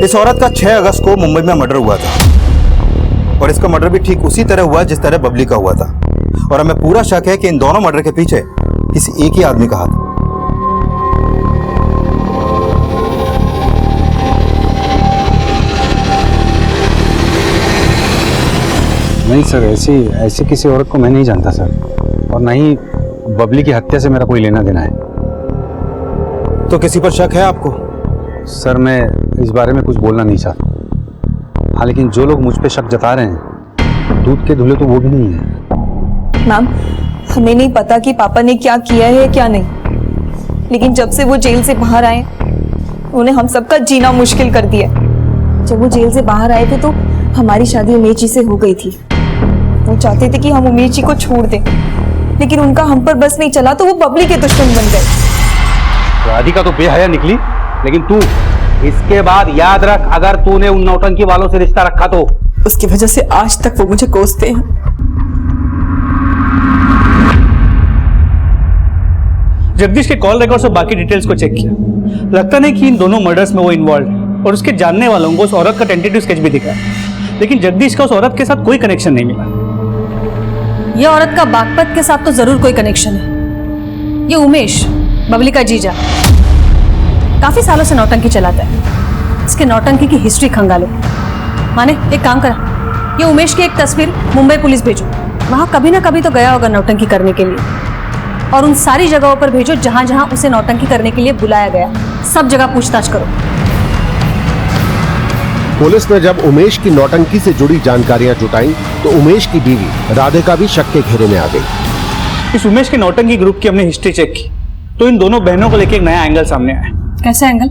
इस औरत का 6 अगस्त को मुंबई में मर्डर हुआ था, और इसका मर्डर भी ठीक उसी तरह हुआ जिस तरह बबली का हुआ था। और हमें पूरा शक है कि इन दोनों मर्डर के पीछे किसी एक ही आदमी का हाथ।
नहीं सर, ऐसी किसी औरत को मैं नहीं जानता सर, और ना ही बबली की हत्या से मेरा कोई लेना देना है।
तो किसी पर शक है आपको?
सर, मैं इस बारे में कुछ बोलना नहीं चाहता। हाँ, लेकिन जो लोग मुझ पे शक जता रहे हैं, दूध के धुले तो वो भी नहीं है।
मैम, हमें नहीं पता कि पापा ने क्या किया है क्या नहीं, लेकिन जब से वो जेल से बाहर आए, उन्होंने हम सबका जीना मुश्किल कर दिया।
जब वो जेल से बाहर आए थे तो हमारी शादी उमेश जी से हो गई थी।
वो चाहते थे कि हम उमेश जी को छोड़ दें, लेकिन उनका हम पर बस नहीं चला तो वो बबली के दुश्मन बन गए।
राधिका तो बेहया निकली, लेकिन तू इसके बाद याद रख, अगर तूने उन नौटंकी वालों से रिश्ता रखा तो
उसकी वजह से आज तक वो मुझे कोसते हैं।
जगदीश के कॉल रिकॉर्ड्स और बाकी डिटेल्स को चेक किया। लगता नहीं कि इन दोनों मर्डर्स में वो इन्वॉल्व है, और उसके जानने वालों को उस औरत का टेंटेटिव स्केच भी दिखा, लेकिन जगदीश का उस औरत के साथ कोई कनेक्शन नहीं मिला।
ये औरत का बागपत के साथ तो जरूर कोई कनेक्शन है। ये उमेश, बबली का जीजा, काफी सालों से नौटंकी चलाता है। इसके नौटंकी की हिस्ट्री खंगालो। माने एक काम करा, ये उमेश की एक तस्वीर मुंबई पुलिस भेजो, वहां कभी ना कभी तो गया होगा नौटंकी करने के लिए, और उन सारी जगहों पर भेजो जहां जहां उसे नौटंकी करने के लिए बुलाया गया। सब जगह पूछताछ करो।
पुलिस ने जब उमेश की नौटंकी से जुड़ी जानकारियां जुटाई तो उमेश की बीवी राधिका भी शक के घेरे में आ गई।
इस उमेश के नौटंकी ग्रुप की हमने हिस्ट्री चेक की, तो इन दोनों बहनों को लेकर एक नया एंगल सामने आया।
कैसा एंगल?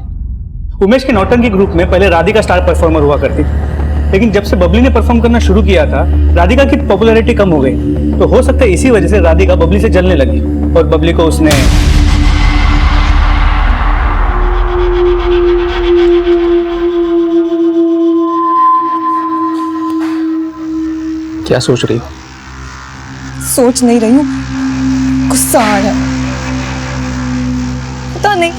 उमेश के नौटंकी ग्रुप में पहले राधिका स्टार परफॉर्मर हुआ करती थी, लेकिन जब से बबली ने परफॉर्म करना शुरू किया था, राधिका की पॉपुलैरिटी कम हो गई। तो हो सकता है इसी वजह से राधिका बबली से जलने लगी, और बबली को उसने
क्या सोच रही हो?
सोच नहीं रही हूँ, गुस्सा आ रहा है। पता नहीं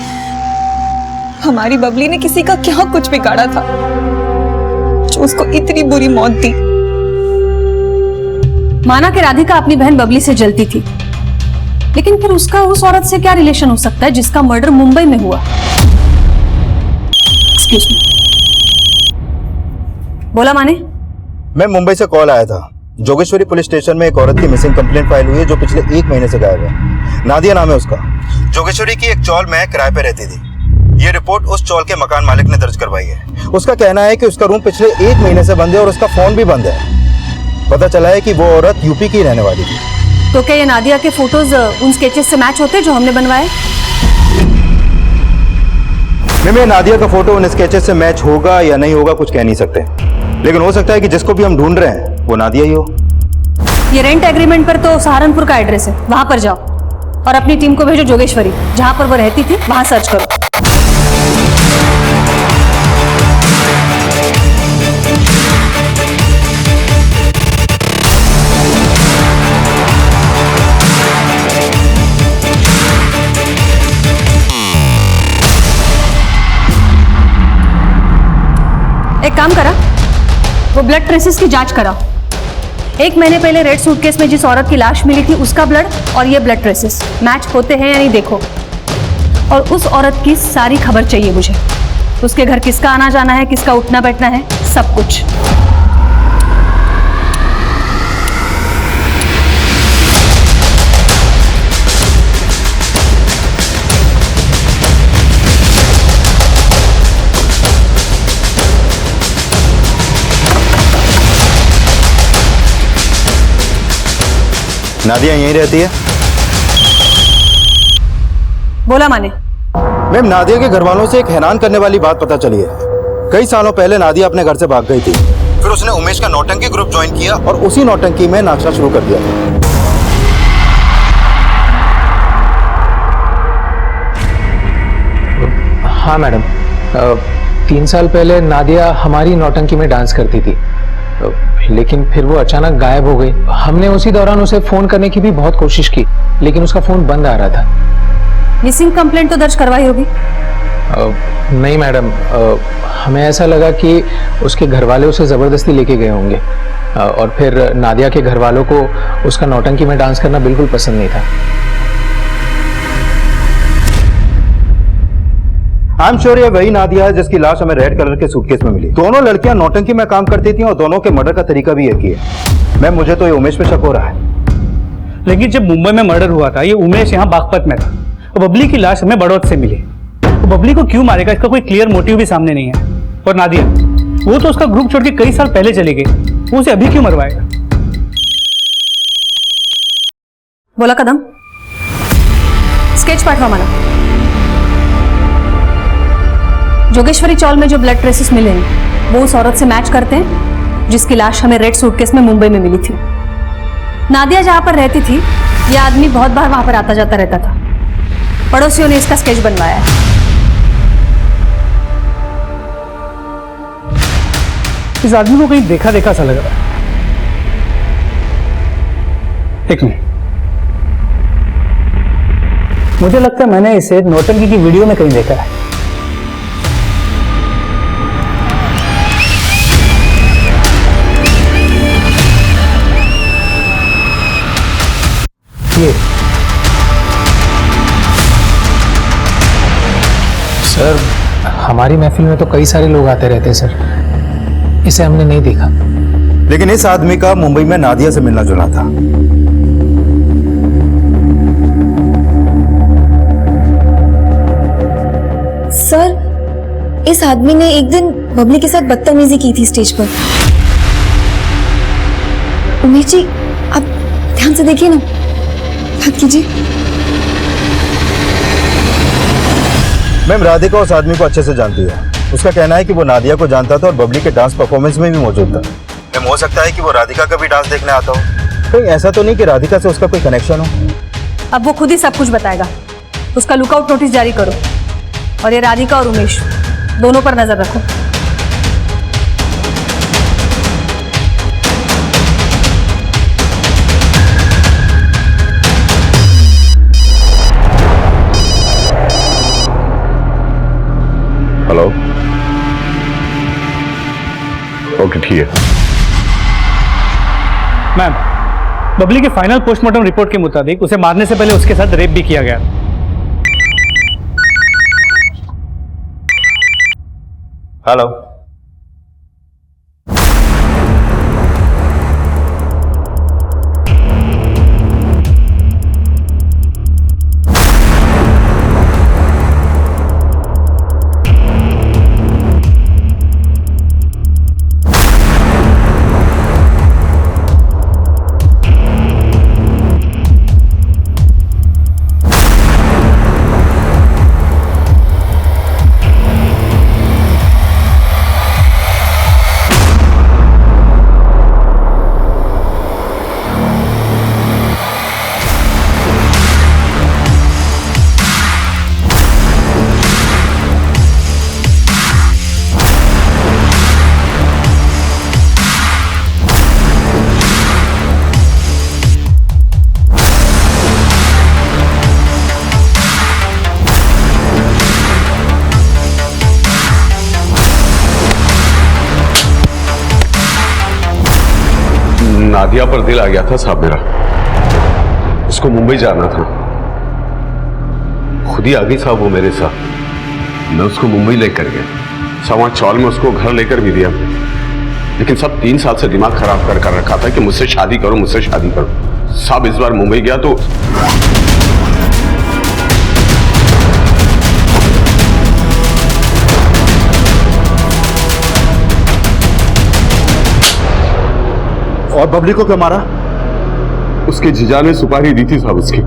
हमारी बबली ने किसी का क्या कुछ बिगाड़ा था जो उसको इतनी बुरी मौत दी।
माना कि राधिका अपनी बहन बबली से जलती थी, लेकिन फिर उसका उस औरत से क्या रिलेशन हो सकता है जिसका मर्डर मुंबई में हुआ? एक्सक्यूज मी, बोला माने?
मैं मुंबई से कॉल आया था। जोगेश्वरी पुलिस स्टेशन में एक औरत की मिसिंग कंप्लेंट फाइल हुई है जो पिछले 1 महीने से गायब है। नादिया नाम है उसका। जोगेश्वरी की एक चौल में किराए पे रहती थी। ये रिपोर्ट उस चौल के मकान मालिक ने दर्ज करवाई है। उसका कहना है कि उसका रूम पिछले 1 महीने से बंद है और उसका फोन भी बंद है। पता चला है कि वो औरत यूपी की रहने वाली थी।
तो क्या ये नादिया के फोटोज उन स्केचेस से मैच होते जो हमने बनवाए?
मैं नादिया का फोटो उन स्केचेस से मैच होगा या नहीं होगा कुछ कह नहीं सकते, लेकिन हो सकता है कि जिसको भी हम ढूंढ रहे हैं वो नादिया ही हो।
ये रेंट एग्रीमेंट पर तो सहारनपुर का एड्रेस है, वहां पर जाओ और अपनी टीम को भेजो जोगेश्वरी, जहां पर वो रहती थी वहां सर्च करो। एक काम करा, वो ब्लड ट्रेसेस की जांच करा। 1 महीने पहले रेड सूटकेस में जिस औरत की लाश मिली थी उसका ब्लड और ये ब्लड ट्रेसेस मैच होते हैं या नहीं देखो। और उस औरत की सारी खबर चाहिए मुझे, उसके घर किसका आना जाना है, किसका उठना बैठना है, सब कुछ।
नादिया यहीं रहती है?
बोला माने।
मैम, नादिया के घर वालों से एक हैरान करने वाली बात पता चली है। कई सालों पहले नादिया अपने घर से भाग गई थी, फिर उसने उमेश का नौटंकी ग्रुप ज्वाइन किया और उसी नौटंकी में नाचना शुरू कर दिया।
हाँ मैडम, 3 साल पहले नादिया हमारी नौटंकी में डांस करती थी, लेकिन फिर वो अचानक गायब हो गई। हमने उसी दौरान उसे फोन करने की भी बहुत कोशिश की, लेकिन उसका फोन बंद आ रहा था।
मिसिंग कंप्लेंट तो दर्ज करवाई होगी?
नहीं मैडम, हमें ऐसा लगा कि उसके घर वाले उसे जबरदस्ती लेके गए होंगे, और फिर नादिया के घर वालों को उसका नौटंकी में डांस करना बिल्कुल पसंद नहीं था।
आई एम श्योर ये वही नादिया है जिसकी लाश हमें रेड कलर के सूटकेस में मिली। दोनों लड़कियां नौटंकी में काम करती थी और दोनों के मर्डर का तरीका भी एक ही है। मैम, मुझे तो ये उमेश पे शक हो रहा है।
लेकिन जब मुंबई में मर्डर हुआ था, ये उमेश यहाँ बागपत में था और बबली की लाश हमें बड़ौद से मिली। तो बबली को क्यों मारेगा, इसका कोई क्लियर मोटिव भी सामने नहीं है। और नादिया, वो तो उसका ग्रुप छोड़ के कई साल पहले चली गई, वो उसे अभी क्यों मरवाएगा?
बोला कदम, स्केच पाठवा मला। जोगेश्वरी चौल में जो ब्लड ट्रेसेस मिले हैं वो उस औरत से मैच करते हैं जिसकी लाश हमें रेड सूटकेस में मुंबई में मिली थी। नादिया जहां पर रहती थी, यह आदमी बहुत बार वहां पर आता जाता रहता था। पड़ोसियों ने इसका स्केच बनवाया है।
इस आदमी को कहीं देखा देखा सा लग रहा है। एक मिनट, मुझे लगता है मैंने इसे नौटंकी की वीडियो में कहीं देखा है। ये
सर, हमारी महफिल में तो कई सारे लोग आते रहते हैं सर, इसे हमने नहीं देखा।
लेकिन इस आदमी का मुंबई में नादिया से मिलना जुलना था।
सर, इस आदमी ने एक दिन बबली के साथ बदतमीजी की थी स्टेज पर। उमेश जी, आप ध्यान से देखिए ना, बात कीजिए।
मैम, राधिका उस आदमी को अच्छे से जानती है। उसका कहना है कि वो नादिया को जानता था और बबली के डांस परफॉर्मेंस में भी मौजूद था। मैम, हो सकता है कि वो राधिका का भी डांस देखने आता हो। कहीं ऐसा तो नहीं कि राधिका से उसका कोई कनेक्शन हो?
अब वो खुद ही सब कुछ बताएगा। उसका लुकआउट नोटिस जारी करो और ये राधिका और उमेश दोनों पर नजर रखो।
हेलो, ओके ठीक है।
मैम, बबली के फाइनल पोस्टमार्टम रिपोर्ट के मुताबिक उसे मारने से पहले उसके साथ रेप भी किया गया।
हेलो,
नादिया पर दिल आ गया था साहब मेरा। उसको मुंबई जाना था, खुद ही आ गई साहब वो मेरे साथ। मैं उसको मुंबई लेकर गया, सवा चौल में उसको घर लेकर भी दिया, लेकिन सब 3 साल से दिमाग खराब कर रखा था कि मुझसे शादी करो, मुझसे शादी करो। साहब इस बार मुंबई गया तो
और बबली को क्यों मारा?
उसके जीजा ने सुपारी दी थी साहब उसकी।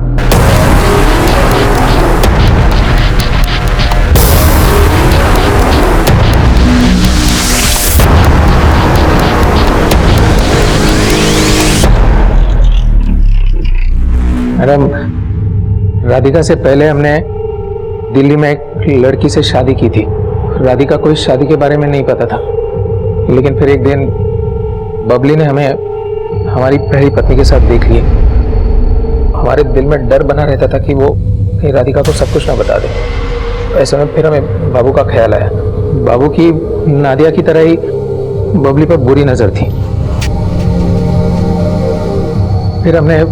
मैडम, राधिका से पहले हमने दिल्ली में एक लड़की से शादी की थी। राधिका को इस शादी के बारे में नहीं पता था, लेकिन फिर एक दिन बबली ने हमें हमारी पहली पत्नी के साथ देख लिया। हमारे दिल में डर बना रहता था कि वो कहीं राधिका को सब कुछ ना बता दे। ऐसे में फिर हमें बाबू का ख्याल आया। बाबू की नादिया की तरह ही बबली पर बुरी नजर थी। फिर हमने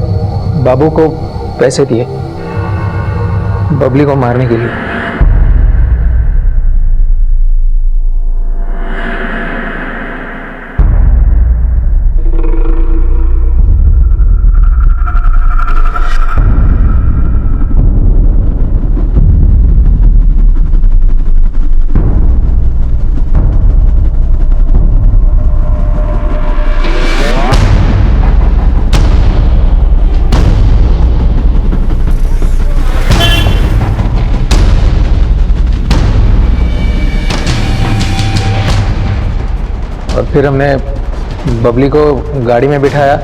बाबू को पैसे दिए बबली को मारने के लिए। और फिर हमने बबली को गाड़ी में बिठाया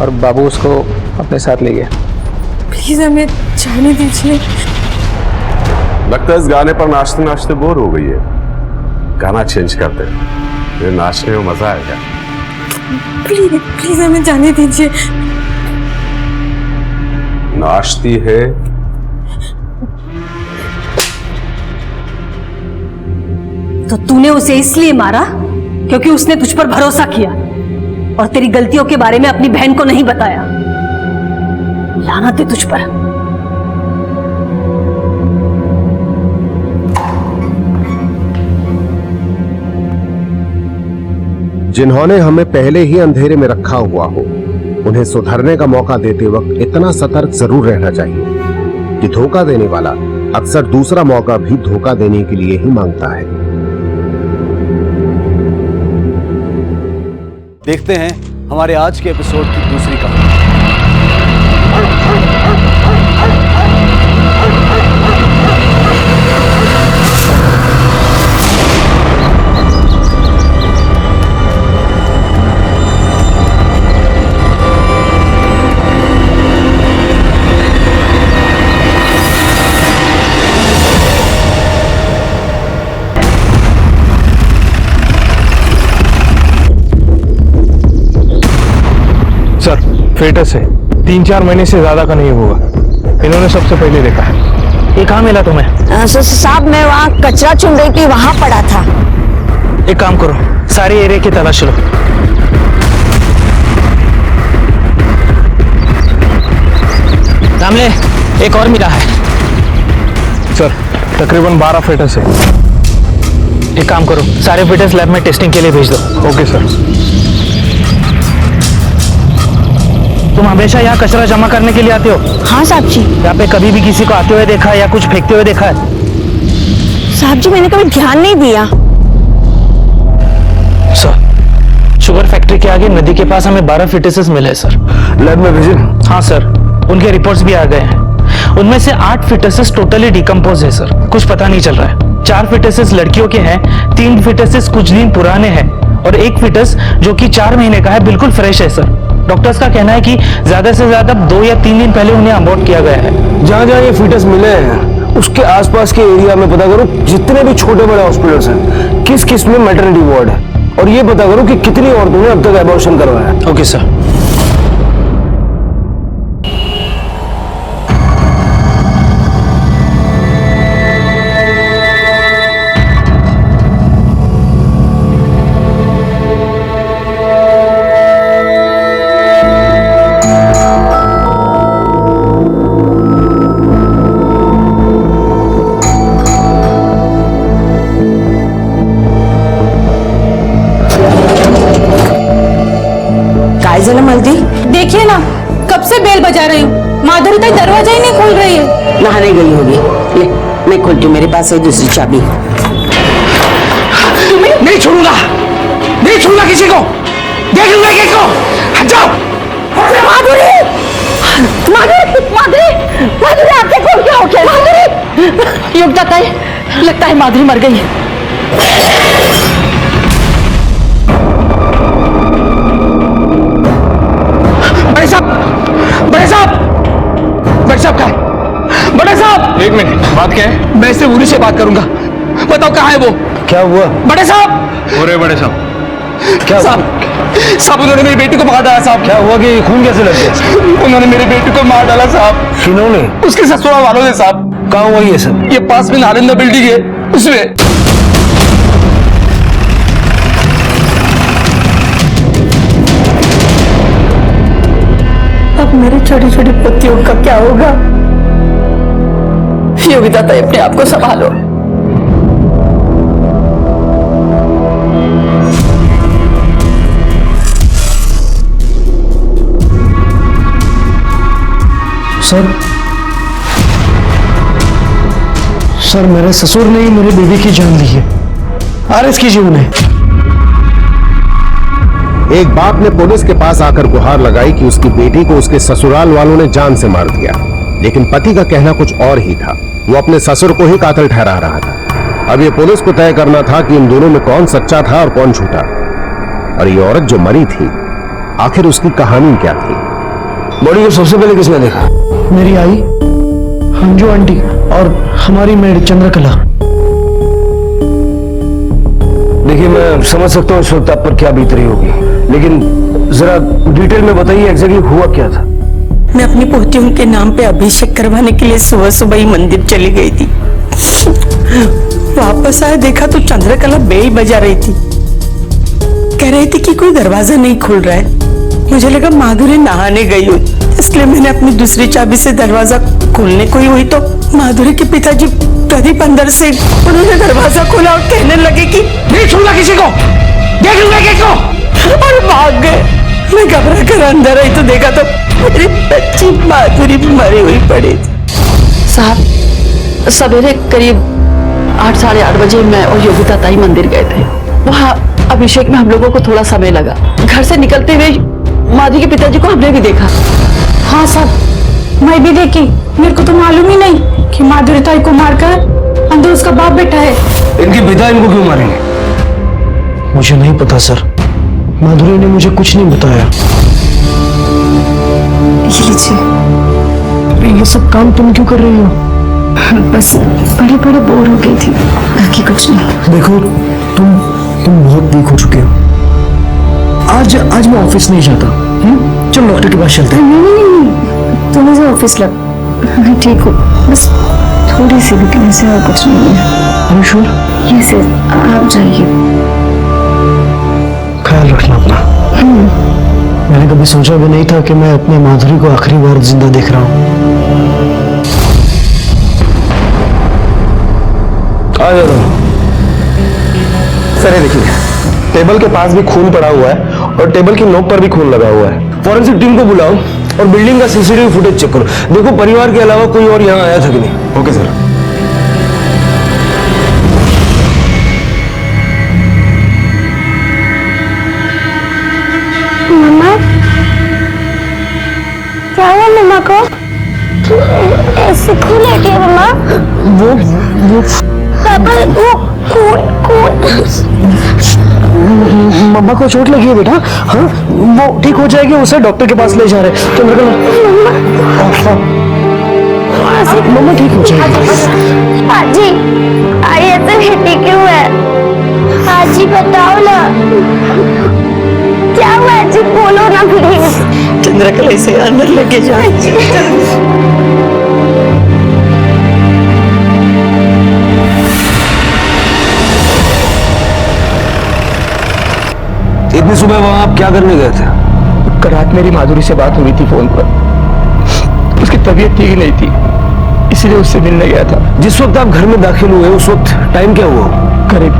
और बाबू उसको अपने साथ ले गया।
प्लीज हमें जाने दीजिए।
लगता है इस गाने पर नाचते नाचते बोर हो गई है। गाना चेंज करते हैं, ये नाचने में मजा आएगा।
प्लीज प्लीज हमें जाने दीजिए।
नाचती है
तो तूने उसे इसलिए मारा क्योंकि उसने तुझ पर भरोसा किया और तेरी गलतियों के बारे में अपनी बहन को नहीं बताया। लानत है तुझ पर।
जिन्होंने हमें पहले ही अंधेरे में रखा हुआ हो, उन्हें सुधरने का मौका देते वक्त इतना सतर्क जरूर रहना चाहिए कि धोखा देने वाला अक्सर दूसरा मौका भी धोखा देने के लिए ही मांगता है।
देखते हैं हमारे आज के एपिसोड की दूसरी कहानी।
सर, फेटस है, 3-4 महीने से ज्यादा का नहीं होगा। इन्होंने सबसे पहले देखा है।
ये कहाँ मिला तुम्हें?
साहब मैं वहाँ कचरा चुन रही थी, वहाँ पड़ा था।
एक काम करो, सारे एरिया की तलाश लो। रामले, एक और मिला है।
सर, तकरीबन 12 फेटस है।
एक काम करो, सारे फेटस लैब में टेस्टिंग के लिए भेज दो।
Okay sir.
तुम हमेशा यहाँ कचरा जमा करने के लिए आते हो?
हाँ साहब जी।
यहाँ पे कभी भी किसी को आते हुए देखा है या कुछ फेंकते हुए देखा है?
साहब जी मैंने कभी ध्यान नहीं दिया।
सर, शुगर फैक्ट्री के आगे नदी के पास हमें 12 फिटसेस मिले हैं सर।
लैब में भेजे?
हाँ सर, उनके रिपोर्ट्स भी आ गए हैं। उनमें से 8 फिटसेस टोटली डिकम्पोज है सर। कुछ पता नहीं चल रहा है। 4 फिटसेस लड़कियों के हैं, 3 फिटसेस कुछ दिन पुराने हैं और 1 फिटस जो कि 4 महीने का है बिल्कुल फ्रेश है सर। डॉक्टर्स का कहना है कि ज्यादा से ज्यादा 2 या 3 दिन पहले उन्हें अबॉर्ट किया गया है।
जहाँ जहाँ ये फीटस मिले हैं उसके आसपास के एरिया में पता करो जितने भी छोटे बड़े हॉस्पिटल्स हैं किस किस में मैटरनिटी वार्ड है और ये पता करो कि कितनी औरतों ने अब तक एबॉर्शन करवाया है।
Okay sir.
देखिए ना, कब से बेल बजा रही हूँ, माधुरी तक दरवाजा ही नहीं खोल रही है।
नहाने गई होगी। ले मैं खोलती हूँ, मेरे पास है दूसरी चाबी।
नहीं छोड़ूंगा, नहीं छोड़ूंगा किसी को। देख लूंगा किसी को। हट जाओ।
माधुरी माधुरी माधुरी माधुरी आंखें खोल के आओ। क्या माधुरी? युग जाता है, लगता है माधुरी मर गई है।
बड़े साहब, बड़े साहब, बड़े साहब कहाँ है? बड़े साहब,
एक मिनट, बात क्या है?
मैं इससे उरी से बात करूंगा, बताओ कहाँ है वो? क्या हुआ बड़े साहब?
अरे बड़े साहब,
क्या साहब? साहब उन्होंने मेरी बेटी को मार डाला साहब। क्या हुआ कि खून कैसे लग गया? उन्होंने मेरी बेटी को मार डाला साहब। किन्होंने? उसके ससुराल वालों ने साहब। कहाँ हुआ ये सब? ये पास में नालंदा बिल्डिंग है उसमें।
अब मेरे छोटी छोटी पुत्रियों का क्या होगा? योगिता तो अपने आप को संभालो।
सर मेरे ससुर ने ही मेरे बेबी की जान ली है। अरेस्ट कीजिए उन्हें।
एक बाप ने पुलिस के पास आकर गुहार लगाई कि उसकी बेटी को उसके ससुराल वालों ने जान से मार दिया, लेकिन पति का कहना कुछ और ही था। वो अपने ससुर को ही कातिल ठहरा रहा था। अब ये पुलिस को तय करना था कि इन दोनों में कौन सच्चा था और कौन झूठा। और ये औरत जो मरी थी, आखिर उसकी कहानी क्या थी?
बॉडी को सबसे पहले किसने देखा? मेरी आई, अंजू आंटी और हमारी मेड चंद्रकला। देखिए मैं समझ सकता हूँ इस वक्त आप पर क्या बीत रही होगी, लेकिन जरा डिटेल में बताइए एग्जैक्टली हुआ क्या था।
मैं अपनी पोतियों के नाम पे अभिषेक करवाने के लिए सुबह सुबह ही मंदिर चली गई थी। वापस आए देखा तो चंद्रकला बेल बजा रही थी। कह रही थी कि कोई दरवाजा नहीं खुल रहा है। मुझे लगा माधुरी नहाने गई हो, इसलिए मैंने अपनी दूसरी चाबी से दरवाजा खोलने को ही हुई तो माधुरी के पिताजी प्रदीप अंदर से उन्होंने दरवाजा खोला और कहने लगे कि
नहीं छूना किसी को, देख लूंगा किसको,
और भाग गए। मैं घबरा कर अंदर आई तो देखा तो मेरी बच्ची माधुरी मरी हुई पड़ी थी।
साहब सवेरे करीब 8 साढ़े 8 बजे मैं और योगिता ताई मंदिर गए थे। वहाँ अभिषेक में हम लोगों को थोड़ा समय लगा। घर से निकलते हुए माधुरी के पिताजी को हमने भी देखा।
हाँ साहब मैं भी देखी। मेरे को तो मालूम ही नहीं कि माधुरी ताई को मारकर अंदर उसका बाप बैठा है।
इनके पिता इनको क्यों मारेंगे? मुझे नहीं पता सर, माधुरी ने मुझे कुछ नहीं बताया।
ये लीजिए।
ये सब काम तुम क्यों कर रही हो?
बस बड़े बड़े बोर हो गई थी, बाकी कुछ नहीं।
देखो तुम बहुत वीक हो चुके हो। आज मैं ऑफिस नहीं जाता। चलो डॉक्टर के पास चलते हैं।
नहीं तुम मुझे ऑफिस लग, मैं ठीक हूँ, बस थोड़ी सी वीकनेस है और कुछ नहीं है।
श्योर?
ये सर आप जाइए।
ख्याल रखना अपना। मैंने कभी सोचा भी नहीं था कि मैं अपने माधुरी को आखिरी बार जिंदा देख रहा हूँ। आ जाओ।
सर देखिए, टेबल के पास भी खून पड़ा हुआ है और टेबल की नोक पर भी खून लगा हुआ है।
फॉरेंसिक टीम को बुलाओ और बिल्डिंग का सीसीटीवी फुटेज चेक करो। देखो परिवार के अलावा कोई और यहाँ आया था कि नहीं।
Okay sir.
मम्मा क्या हुआ मम्मा को? ऐसे खून है क्या मम्मा?
वो
पापा वो खून
मम्मा को चोट लगी है बेटा। हाँ वो ठीक हो जाएगी, उसे डॉक्टर के पास ले जा रहे हैं। चंद्रकला मम्मा ठीक हो जाएगी।
आजी आई ऐसे हिटी क्यों है? आजी बताओ ना क्या हुआ? आजी बोलो ना प्लीज।
चंद्रकला इसे अंदर लेके जाओ।
इतनी सुबह वहां आप क्या करने गए थे?
कल रात मेरी माधुरी से बात हुई थी फोन पर। उसकी तबीयत ठीक नहीं थी, इसलिए उससे मिलने गया था।
जिस वक्त आप घर में दाखिल हुए उस वक्त टाइम क्या हुआ?
करीब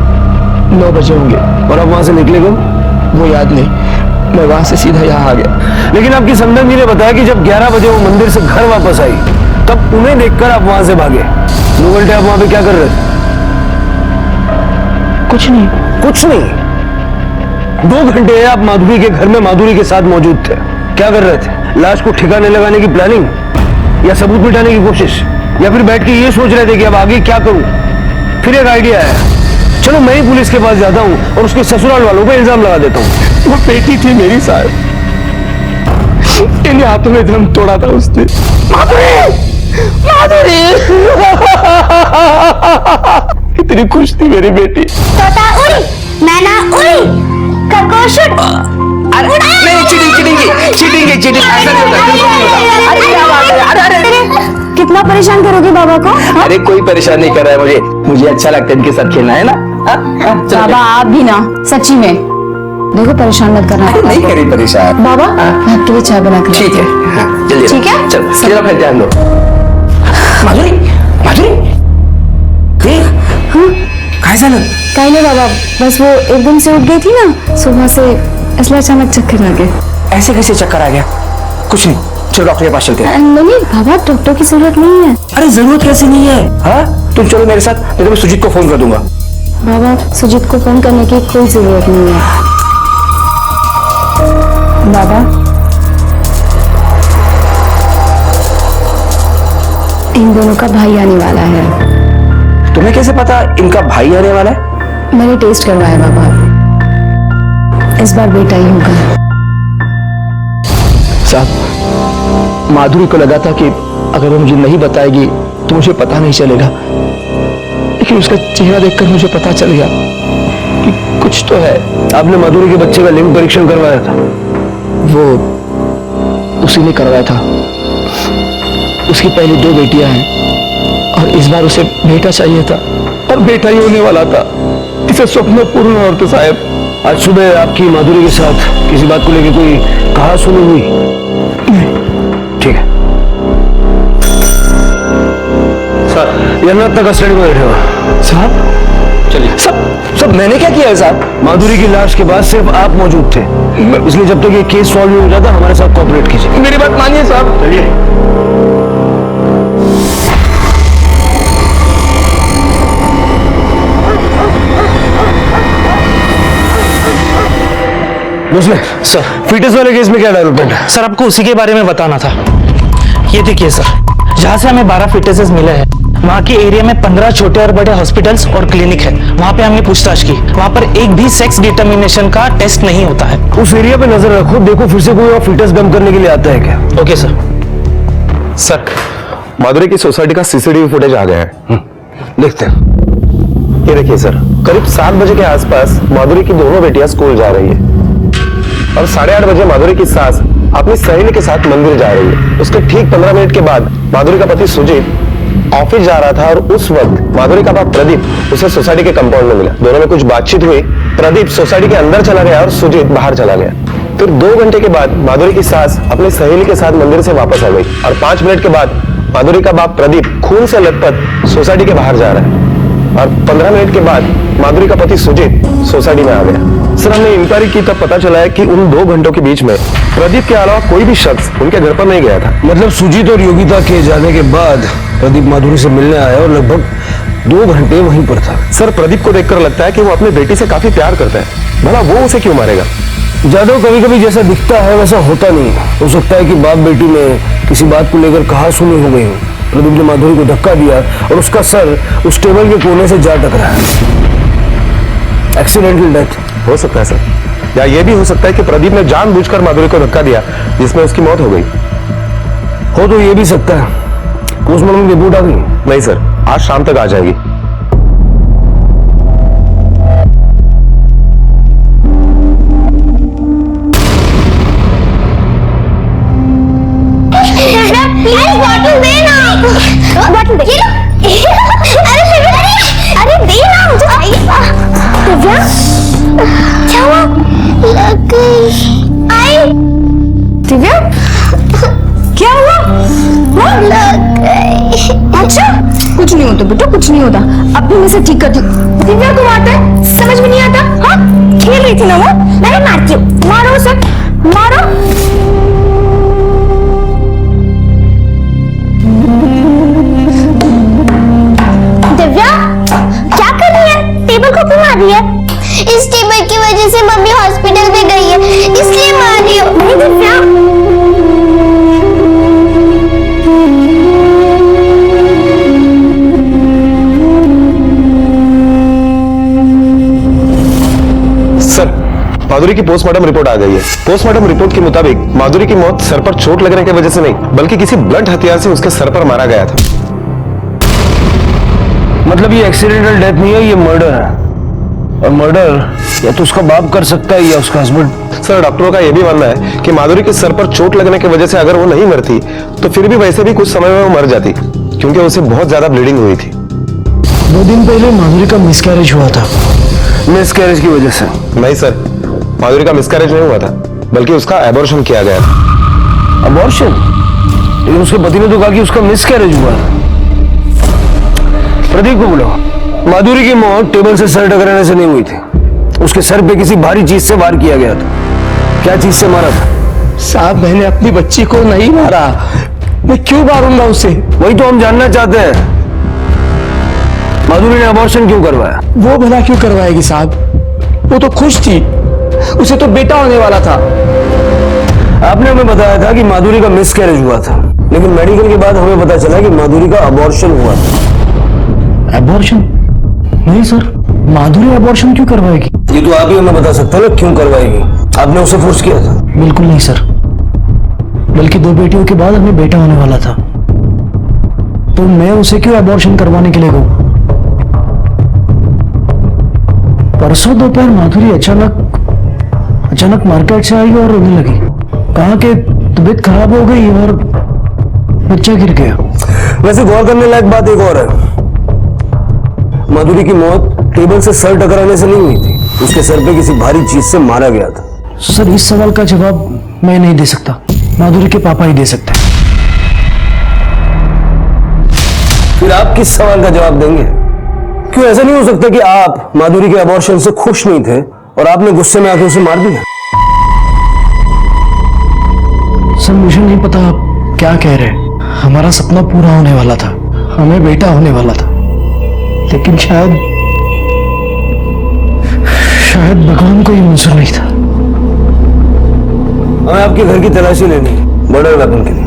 9 बजे होंगे।
और आप वहां से निकले कब?
वो याद नहीं, मैं वहां से सीधा यहाँ आ गया।
लेकिन आपकी संबंधी ने बताया कि जब 11 बजे वो मंदिर से घर वापस आई तब उन्हें देखकर आप वहां से भागे। 2 घंटे आप वहां पे क्या कर रहे थे?
कुछ नहीं।
कुछ नहीं? 2 घंटे आप माधुरी के घर में माधुरी के साथ मौजूद थे। क्या कर रहे थे? लाश को ठिकाने लगाने की प्लानिंग, या सबूत मिटाने की कोशिश, या फिर बैठ के ये सोच रहे थे कि अब आगे क्या करूं? फिर एक आइडिया आया, चलो मैं ही पुलिस के पास जाता हूं और उसके ससुराल वालों पर इल्जाम लगा देता हूं।
वो बेटी थी मेरी साहब, इन हाथों में दम तोड़ा था उसने। माधुरी, माधुरी कितनी खुश थी मेरी बेटी।
तोता उड़ी, मैना उड़ी, खरगोश उड़।
अरे नहीं, चीटिंग ऐसा नहीं होता, बिल्कुल नहीं होता।
अरे क्या बात है, अरे कितना परेशान करोगे बाबा को?
अरे कोई परेशान नहीं कर रहा है मुझे अच्छा लगता है इनके साथ खेलना, है ना?
बाबा आप भी ना, सच्ची में देखो परेशान मत करना।
नहीं करी परेशान
बाबा, मैं आपके लिए चाय बना के
ठीक है, जल्दी
ठीक है?
चलो फिर ध्यान दो। माधुरी, माधुरी
काय झालं? काही नहीं बाबा, बस वो एकदम से उठ गई थी ना सुबह से, इसलिए अचानक चक्कर आ गए।
ऐसे कैसे चक्कर आ गया? कुछ नहीं, चलो डॉक्टर के पास चलते हैं।
नहीं बाबा, डॉक्टर की जरूरत नहीं है।
अरे जरूरत कैसे नहीं है? हाँ, तुम चलो मेरे साथ, नहीं तो मैं सुजीत को फोन कर दूंगा।
बाबा, सुजीत को फोन करने की कोई जरूरत नहीं है। बाबा, इन दोनों का भाई आने वाला है।
तुम्हें कैसे पता इनका भाई आने वाला है?
मैंने टेस्ट करवाया बाबा, इस बार बेटा ही होगा।
साहब, माधुरी को लगा था कि अगर वो मुझे नहीं बताएगी तो मुझे पता नहीं चलेगा, लेकिन उसका चेहरा देखकर मुझे पता चल गया कि कुछ तो है। आपने माधुरी के बच्चे का लिंग परीक्षण करवाया था, वो उसी ने करवाया था। उसकी पहली 2 बेटियां हैं और इस बार उसे बेटा चाहिए था, और बेटा ही होने वाला था। इसे स्वप्न पूर्ण और तो साहब, आज सुबह आपकी माधुरी के साथ किसी बात को लेकर कोई कहा सुनी हुई? ठीक है सर, ये अपना कस्टडी में बैठे हो साहब। चलिए। सब मैंने क्या किया है साहब? माधुरी की लाश के बाद सिर्फ आप मौजूद थे, इसलिए जब तक ये केस सॉल्व नहीं हो जाता हमारे साथ कोऑपरेट कीजिए।
मेरी बात मानिए साहब।
चलिए।
सर,
फीटस वाले केस में क्या डेवलपमेंट है?
सर आपको उसी के बारे में बताना था। ये देखिए सर, जहाँ से हमें 12 फीटसेस मिले हैं, वहाँ के एरिया में 15 छोटे और बड़े हॉस्पिटल्स और क्लिनिक है। वहाँ पे हमने पूछताछ की, वहाँ पर एक भी सेक्स डिटर्मिनेशन का टेस्ट नहीं होता है।
उस एरिया पे नजर रखो, देखो फिर से कोई और फीटस डंप करने के लिए आता है क्या?
Okay sir.
सर, माधुरी की सोसाइटी का सीसीटीवी फुटेज आ गया है,
देखते हैं।
ये देखिए सर, करीब 7 बजे के आसपास माधुरी की दोनों बेटियां स्कूल जा रही है और 8:30 बजे माधुरी की सास अपनी सहेली के साथ मंदिर जा रही है। उसके ठीक 15 मिनट के बाद माधुरी का पति सुजीत ऑफिस जा रहा था और उस वक्त माधुरी का बाप प्रदीप उसे सोसाइटी के कंपाउंड में मिला। दोनों में कुछ बातचीत हुई, प्रदीप सोसाइटी के अंदर चला गया और सुजीत बाहर चला गया। फिर 2 घंटे के बाद माधुरी की सास अपनी सहेली के साथ मंदिर से वापस आ गई और 5 मिनट के बाद माधुरी का बाप प्रदीप खून से लथपथ सोसाइटी के बाहर जा रहा है और 15 मिनट के बाद माधुरी का पति सुजीत सोसाइटी में आ गया। सर, हमने इंक्वायरी की तब पता चला है कि उन 2 घंटों के बीच में प्रदीप के अलावा कोई भी शख्स उनके घर पर नहीं गया था।
मतलब सुजीत और योगिता के जाने के बाद प्रदीप माधुरी से मिलने आया और लगभग 2 घंटे वहीं पर था।
सर, प्रदीप को देखकर लगता है कि वो अपनी बेटी से काफी प्यार करता है, भला वो उसे क्यों मारेगा?
जादव कभी कभी जैसा दिखता है वैसा होता नहीं। हो सकता है कि बाप बेटी में किसी बात को लेकर कहा सुनी हो गई हो। प्रदीप ने माधुरी को धक्का दिया और उसका सर उस टेबल के कोने से जा टकराया। एक्सीडेंटल डेथ
हो सकता है सर, या ये भी हो सकता है कि प्रदीप ने जानबूझकर माधुरी को धक्का दिया जिसमें उसकी मौत हो गई।
हो तो ये भी सकता है। पोस्टमार्टम रिपोर्ट आ गई?
नहीं सर, आज शाम तक आ जाएगी।
प्लीज बॉटल देना, बॉटल दे। अरे देना मुझे चाहिए। दिव्या, क्या हुआ? लग गई। आई
दिव्या, क्या हुआ?
लग गई।
अच्छा, कुछ नहीं होता बेटा, कुछ नहीं होता। अब भी मैं से ठीक करती हूँ। दिव्या को आता है, समझ में नहीं आता? हाँ, खेल रही थी ना वो।
मैं मारती हूँ।
मारो उसे, मारो।
दिव्या, क्या कर रही है? टेबल को क्यों मार रही है? इस टेबल की वजह से मम्मी हॉस्पिटल में गई है, इसलिए मार रही हूँ। नहीं दिव्या,
माधुरी की पोस्टमार्टम रिपोर्ट आ गई है। पोस्टमार्टम रिपोर्ट के मुताबिक माधुरी की मौत सर पर चोट लगने की वजह से नहीं, बल्कि किसी ब्लंट हथियार से उसके सर पर मारा गया था।
मतलब ये एक्सीडेंटल डेथ नहीं है, ये मर्डर है। और मर्डर या तो उसका बाप कर सकता है या उसका हस्बैंड।
सर, डॉक्टरों का यह भी मानना है कि माधुरी के सर पर चोट लगने की वजह से अगर वो नहीं मरती तो फिर भी वैसे भी कुछ समय में वो मर जाती, क्योंकि उसे बहुत ज्यादा ब्लीडिंग हुई थी।
2 दिन पहले माधुरी का मिसकैरेज हुआ था। मिसकैरेज की वजह से?
नहीं सर, माधुरी का मिसकैरेज नहीं हुआ था, बल्कि उसका एबॉर्शन किया गया था।
अबॉर्शन? लेकिन उसके पति ने तो कहा कि उसका मिसकैरेज हुआ था। प्रदीप को बुलाओ। माधुरी की मौत टेबल से सर टकराने से नहीं हुई थी, उसके सर पे किसी भारी चीज से वार किया गया था। क्या चीज से मारा था?
साहब, मैंने अपनी बच्ची को नहीं मारा, मैं क्यों मारूंगा उसे?
वही तो हम जानना चाहते हैं। माधुरी ने अबॉर्शन क्यों करवाया?
वो भला क्यों करवाएगी साहब? वो तो खुश थी, उसे तो बेटा होने वाला था।
आपने हमें बताया था कि माधुरी का मिसकैरेज हुआ था, लेकिन मेडिकल के बाद हमें पता चला कि माधुरी का अबॉर्शन हुआ था। अबॉर्शन? नहीं सर, माधुरी अबॉर्शन क्यों करवाएगी? ये तो आप ही हमें बता सकते हैं ना, क्यों करवाएगी? आपने उसे फोर्स किया था? बिल्कुल नहीं सर, बल्कि 2 बेटियों के बाद हमें बेटा होने वाला था, तो मैं उसे क्यों अबॉर्शन करवाने के लिए कहूं? परसों दोपहर माधुरी अचानक मार्केट से आई और रोने लगी। कहा कि तबीयत खराब हो गई और बच्चा गिर गया। वैसे गौर करने लायक बात एक और है, माधुरी की मौत टेबल से सर टकराने से नहीं हुई थी, उसके सर पे किसी भारी चीज से मारा गया था। सर, इस सवाल का जवाब मैं नहीं दे सकता, माधुरी के पापा ही दे सकते हैं। फिर आप किस सवाल का जवाब देंगे? क्यों ऐसा नहीं हो सकता कि आप माधुरी के अबॉर्शन से खुश नहीं थे और आपने गुस्से में आके उसे मार दिया? सर, मुझे नहीं पता आप क्या कह रहे हैं। हमारा सपना पूरा होने वाला था, हमें बेटा होने वाला था, लेकिन शायद भगवान को ये मंजूर नहीं था। हमें आपके घर की तलाशी लेनी है मर्डर वेपन के लिए।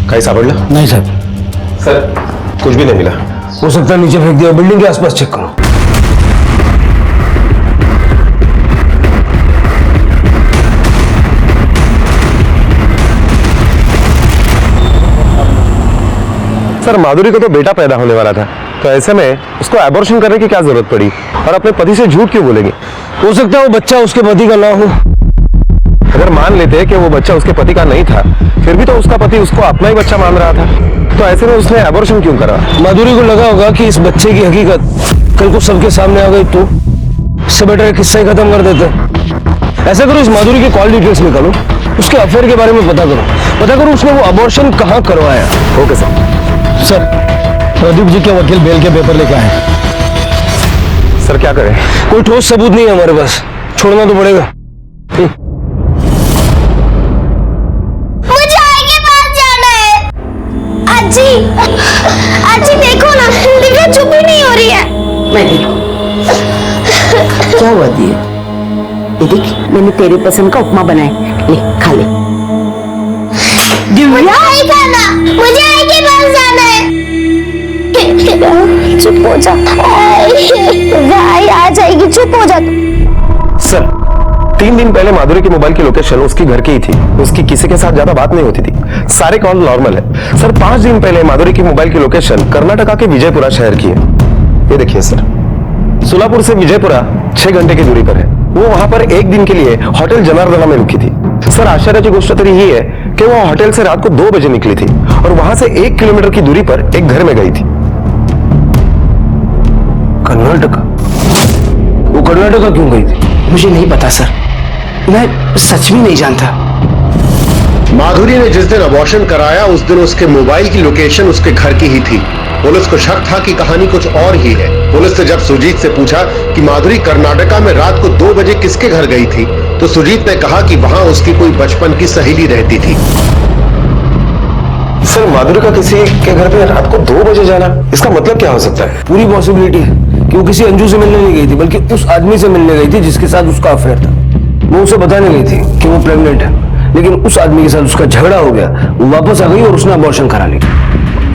कहीं सापड़ला?
नहीं साहब।
सर, कुछ भी नहीं मिला।
हो सकता है नीचे फेंक दिया, बिल्डिंग के आसपास चेक करो।
सर, माधुरी को तो बेटा पैदा होने वाला था, तो ऐसे में उसको एबॉर्शन करने की क्या जरूरत पड़ी? और अपने पति से झूठ क्यों बोलेंगे?
हो सकता है वो बच्चा उसके पति का ना हो।
अगर मान लेते कि वो बच्चा उसके पति का नहीं था, फिर भी तो उसका पति उसको अपना ही बच्चा मान रहा था, तो ऐसे में उसने एबॉर्शन क्यों करा?
माधुरी को लगा होगा कि इस बच्चे की हकीकत कल को सबके सामने आ गई तो इससे बेटर किस्सा ही खत्म कर देते। ऐसा करो, इस माधुरी के कॉल डिटेल्स निकालो, उसके अफेयर के बारे में पता करो उसने वो अबॉर्शन कहाँ करवाया।
Okay sir.
Sir, Pradeep ji के वकील बेल के पेपर लेकर आए।
सर, क्या करें?
कोई ठोस सबूत नहीं है हमारे पास, छोड़ना तो पड़ेगा।
मुझे आगे पास जाना है। आजी, आजी देखो ना, दिव्या चुप ही नहीं हो रही है।
मैं देखूं। क्या हुआ दिए? ये देख, मैंने तेरे पसंद का उपमा बनाया, ले खा ले।
दिव्या, नहीं खाना, मुझे आगे पास जाना है। चुप हो जा, भाई आ जाएगी, चुप हो जा।
सर, 3 दिन पहले माधुरी की मोबाइल की लोकेशन उसकी घर की ही थी, उसकी किसी के साथ ज्यादा बात नहीं होती थी, सारे कॉल नॉर्मल है। सर, 5 दिन पहले माधुरी की मोबाइल की लोकेशन कर्नाटका के विजयपुरा शहर की है। ये देखिए सर, सोलापुर से विजयपुरा 6 घंटे की दूरी पर है। वो वहां पर 1 दिन के लिए होटल जनार्दना में रुकी थी। सर, आश्चर्य की गोष्ट तो ये है कि वो होटल से रात को 2 बजे निकली थी और वहां से 1 किलोमीटर की दूरी पर एक घर में गई थी।
कर्नाटका? वो कर्नाटका क्यों गई थी?
मुझे नहीं पता सर, मैं सच में नहीं जानता।
माधुरी ने जिस दिन अबॉर्शन कराया उस दिन उसके मोबाइल की लोकेशन उसके घर की ही थी। पुलिस को शक था कि कहानी कुछ और ही है। पुलिस ने जब सुजीत से पूछा कि माधुरी कर्नाटका में रात को 2 बजे किसके घर गई थी, तो सुजीत ने कहा कि वहां उसकी कोई बचपन की सहेली रहती थी।
सर, माधुरी का किसी के घर पे रात को 2 बजे जाना, इसका मतलब क्या हो सकता है?
पूरी पॉसिबिलिटी है कि वो किसी अंजू से मिलने नहीं गई थी, बल्कि उस आदमी से मिलने गई थी जिसके साथ उसका अफेयर था। वो उसे बताने गई थी कि वो प्रेग्नेंट है, लेकिन उस आदमी के साथ उसका झगड़ा हो गया, वो वापस आ गई और उसने अबॉर्शन करा ली।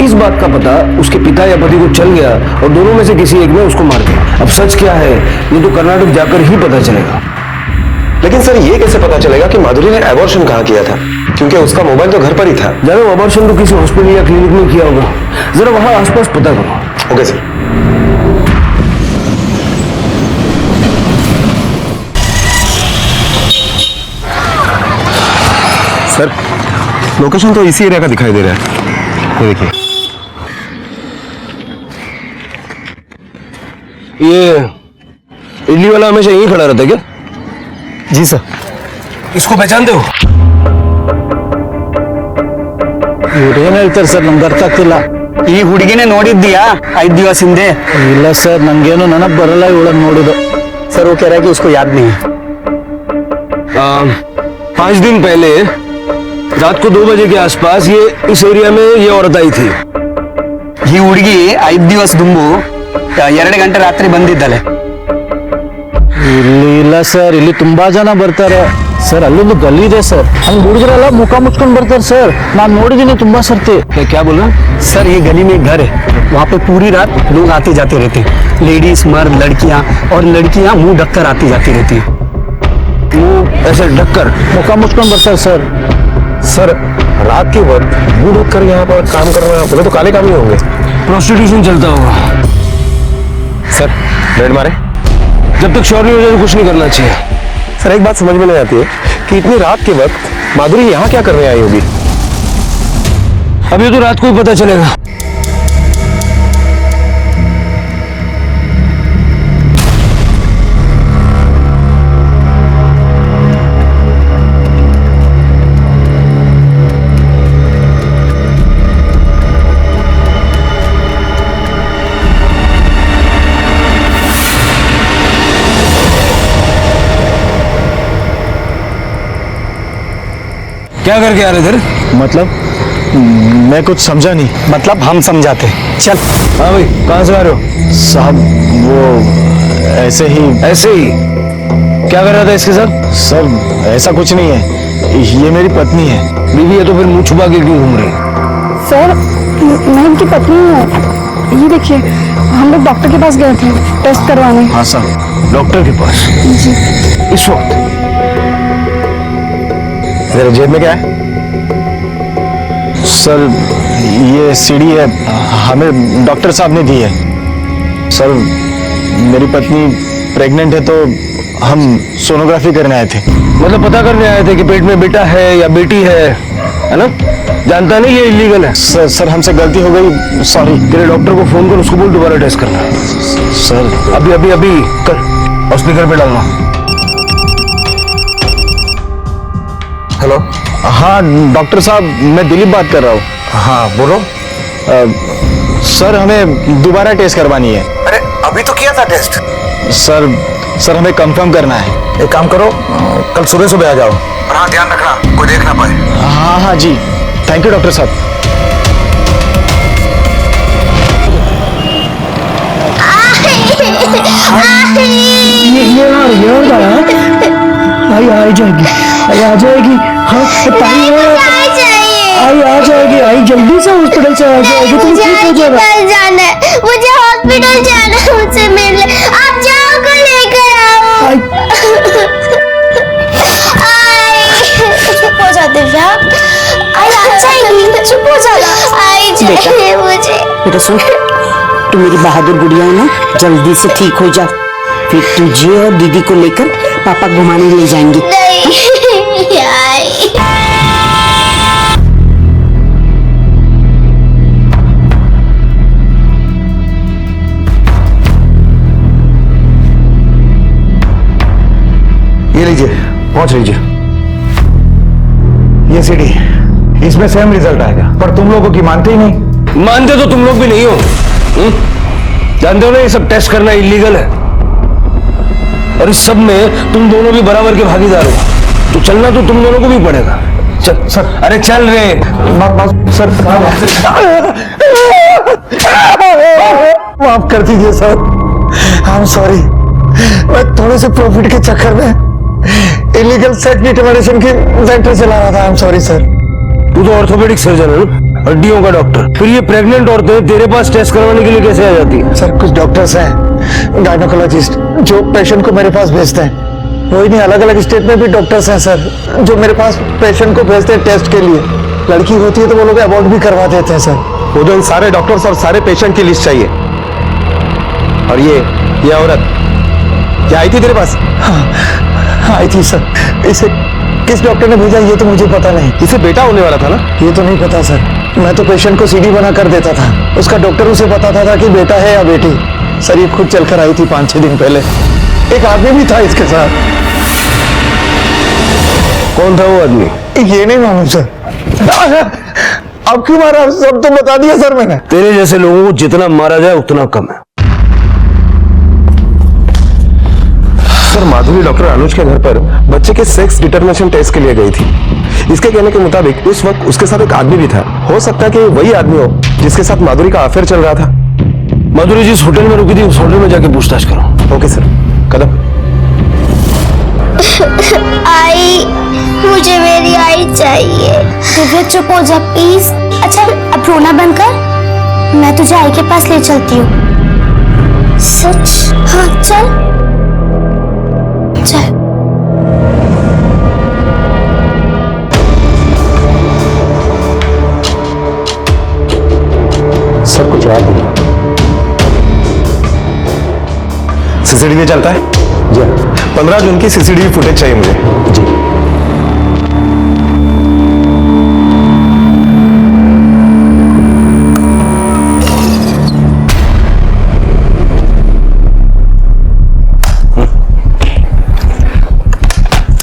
इस बात का पता उसके पिता या पति को चल गया और दोनों में से किसी एक ने उसको मार दिया। अब सच क्या है ये तो कर्नाटक जाकर ही पता चलेगा।
लेकिन सर ये कैसे पता चलेगा कि माधुरी ने एबॉर्शन कहाँ किया था, क्योंकि उसका मोबाइल तो घर पर ही था।
जानो अबॉर्शन तो किसी हॉस्पिटल या क्लिनिक में किया होगा, जरा वहां आसपास पता करो।
Okay sir. सर लोकेशन तो इसी एरिया का दिखाई दे रहा है, ये देखिए।
ये इडली वाला हमेशा यहीं खड़ा रहता है क्या?
जी सर।
इसको पहचानते हो?
ಏನ್ ಹೇಳ್ತಾರೆ ಸರ್, ನಮ್ಗೆ ಅರ್ಥ ಆಗ್ತಿಲ್ಲ.
ಈ ಹುಡುಗಿನೇ ನೋಡಿದ್ದೀಯಾ 5 ದಿವಸ ಹಿಂದೆ?
ಇಲ್ಲ ಸರ್, ನಂಗೇನು ನೆನಪು ಬರಲ್ಲ ಇವಳನ್ನ ನೋಡಿದ್ದು.
सर वो कह रहा है कि उसको याद नहीं है।
5 दिन पहले रात को 2 बजे के आसपास ये इस एरिया में ये औरत आई थी।
ಈ ಹುಡುಗಿ 5 ದಿವಸ ದುಂಬು 2 ಗಂಟೆ ರಾತ್ರಿ ಬಂದಿದ್ದಾಳೆ.
ಇಲ್ಲಿ ಇಲ್ಲ ಸರ್, ಇಲ್ಲಿ ತುಂಬಾ ಜನ ಬರ್ತಾರೆ ಸರ್. ಅಲ್ಲೊಂದು ಗಲ್ಲಿ ಇದೆ ಸರ್, ಅಲ್ಲಿ ಹುಡುಗರೆಲ್ಲ ಮುಖ ಮುಚ್ಕೊಂಡು ಬರ್ತಾರೆ ಸರ್. ನಾನು ನೋಡಿದ್ದೀನಿ ತುಂಬಾ ಸರ್ತಿ.
क्या बोल रहा?
सर ये गली में घर है, वहाँ पे पूरी रात लोग आते जाते रहते हैं, लेडीज मर्द लड़कियाँ, और लड़कियाँ मुंह ढककर आती जाती रहती है।
वो ऐसे ढककर
मुख मुच्ಕೊಂಡು ಬರ್ತಾರೆ सर।
सर रात के वक्त मुंह ढककर यहाँ पर काम कर रहे हैं तो काले काम ही होंगे।
प्रोस्टिट्यूशन चलता होगा।
सर रेड मारे?
जब तक श्योर नहीं हो जाए तो कुछ नहीं करना चाहिए।
सर एक बात समझ में नहीं आती है कि इतनी रात के वक्त माधुरी यहाँ क्या करने आई होगी?
अभी तो रात को ही पता चलेगा। क्या करके आ रहे इधर?
मतलब मैं कुछ समझा नहीं।
मतलब हम समझाते। चल।
हाँ भाई कहाँ से आ रहे हो?
साहब वो ऐसे ही।
ऐसे ही? क्या कर रहा था इसके साथ?
सर ऐसा कुछ नहीं है, ये मेरी पत्नी है।
बीवी है तो फिर मुंह छुपा के क्यों घूम रही?
सर मैं इनकी पत्नी हूँ। ये देखिए हम लोग डॉक्टर के पास गए थे टेस्ट करवाने।
हाँ सर,
डॉक्टर के पास?
जी।
इस वक्त?
तेरे जेब में क्या है?
सर ये सीडी है, हमें डॉक्टर साहब ने दी है। सर मेरी पत्नी प्रेग्नेंट है तो हम सोनोग्राफी करने आए थे।
मतलब पता करने आए थे कि पेट में बेटा है या बेटी है ना? जानता नहीं ये इलीगल है।
सर हमसे गलती हो गई, सॉरी।
तेरे डॉक्टर को फोन कर, उसको बोल दोबारा टेस्ट करना।
सर
अभी अभी अभी कर और स्पीकर पे डालना।
हेलो। हाँ डॉक्टर साहब मैं दिलीप बात कर रहा हूँ।
हाँ बोलो।
सर हमें दोबारा टेस्ट करवानी है।
अरे अभी तो किया था टेस्ट।
सर हमें कंफर्म करना है।
एक काम करो कल सुबह सुबह आ जाओ, और हाँ ध्यान रखना कोई देख ना पाए।
हाँ हाँ जी, थैंक यू डॉक्टर साहब।
आई आ जाएगी, आई आ जाएगी। हाँ आई आ जाएगी, आई जल्दी से हॉस्पिटल से आ जाएगी। तुम ठीक हो जाएगा।
जाना है मुझे, हॉस्पिटल जाना है, मुझसे मिलने। आप जाओ को लेकर आओ। चुप हो जाते क्या? आई आ जाएगी, चुप हो जाना। आई जाएगी मुझे।
बेटा सुन, तू मेरी बहादुर गुड़िया है ना, जल्दी से ठीक हो जा, फिर तुझे और दीदी को लेकर पापा घुमाने ले जाएंगे।
नहीं आई।
ये लीजिए, पहुंच लीजिए। ये सीडी, इसमें सेम रिजल्ट आएगा, पर तुम लोगों की मानते ही नहीं।
मानते तो तुम लोग भी नहीं हो। जानते हो ना ये सब टेस्ट करना इलीगल है, और इस सब में तुम दोनों भी बराबर के भागीदार हो, तो चलना तो तुम दोनों को भी पड़ेगा। चल सर। अरे चल रे।
सर माफ कर दीजिए सर, आई एम सॉरी। मैं थोड़े से प्रॉफिट के चक्कर में
इलीगल सेक्स डिटर्मिनेशन की फैक्ट्री चला रहा था। I am sorry sir.
तू तो ऑर्थोपेडिक सर्जन है ना, हड्डियों का डॉक्टर। फिर ये प्रेग्नेंट औरतें तेरे पास टेस्ट करवाने के लिए कैसे आ जाती है?
सर कुछ डॉक्टर्स हैं गायनोकोलॉजिस्ट जो पेशेंट को मेरे पास भेजते हैं। वही नहीं, अलग अलग स्टेट में भी डॉक्टर्स हैं सर जो मेरे पास पेशेंट को भेजते हैं टेस्ट के लिए। लड़की होती है तो वो लोग अबॉर्ट भी करवा देते हैं सर।
वो तो इन सारे डॉक्टर्स और सारे पेशेंट की लिस्ट चाहिए। और ये औरत क्या आई थी तेरे पास?
हाँ आई थी सर। इसे किस डॉक्टर ने भेजा ये तो मुझे पता नहीं।
इसे बेटा होने वाला था ना?
ये तो नहीं पता सर। मैं तो पेशेंट को सीडी बना कर देता था, उसका डॉक्टर उसे बताता था कि बेटा है या बेटी। सर ये खुद चलकर आई थी 5-6 दिन पहले। एक आदमी भी था इसके साथ।
कौन था वो आदमी?
ये नहीं मालूम सर। अब क्यों मारा? सब तो बता दिया सर मैंने।
तेरे जैसे लोगों को जितना मारा जाए उतना कम है।
सर माधुरी डॉक्टर अनुज के घर पर बच्चे के सेक्स डिटर्मिनेशन टेस्ट के लिए गई थी। इसके कहने के मुताबिक उस वक्त उसके साथ एक आदमी भी था। हो सकता है कि वही आदमी हो जिसके साथ माधुरी का अफेयर चल रहा था।
माधुरी जिस होटल में रुकी थी उस होटल में जाके पूछताछ करो।
Okay sir. कदम।
आई, मुझे मेरी आई चाहिए। दिव्या चुप हो जा प्लीज। अच्छा अब रोना बंद कर, मैं तुझे आई के पास ले चलती हूँ। सच? हाँ चल चल।
सर कुछ याद नहीं। सीसीटीवी चलता है? जी। 15 जून की सीसीटीवी फुटेज चाहिए मुझे। जी।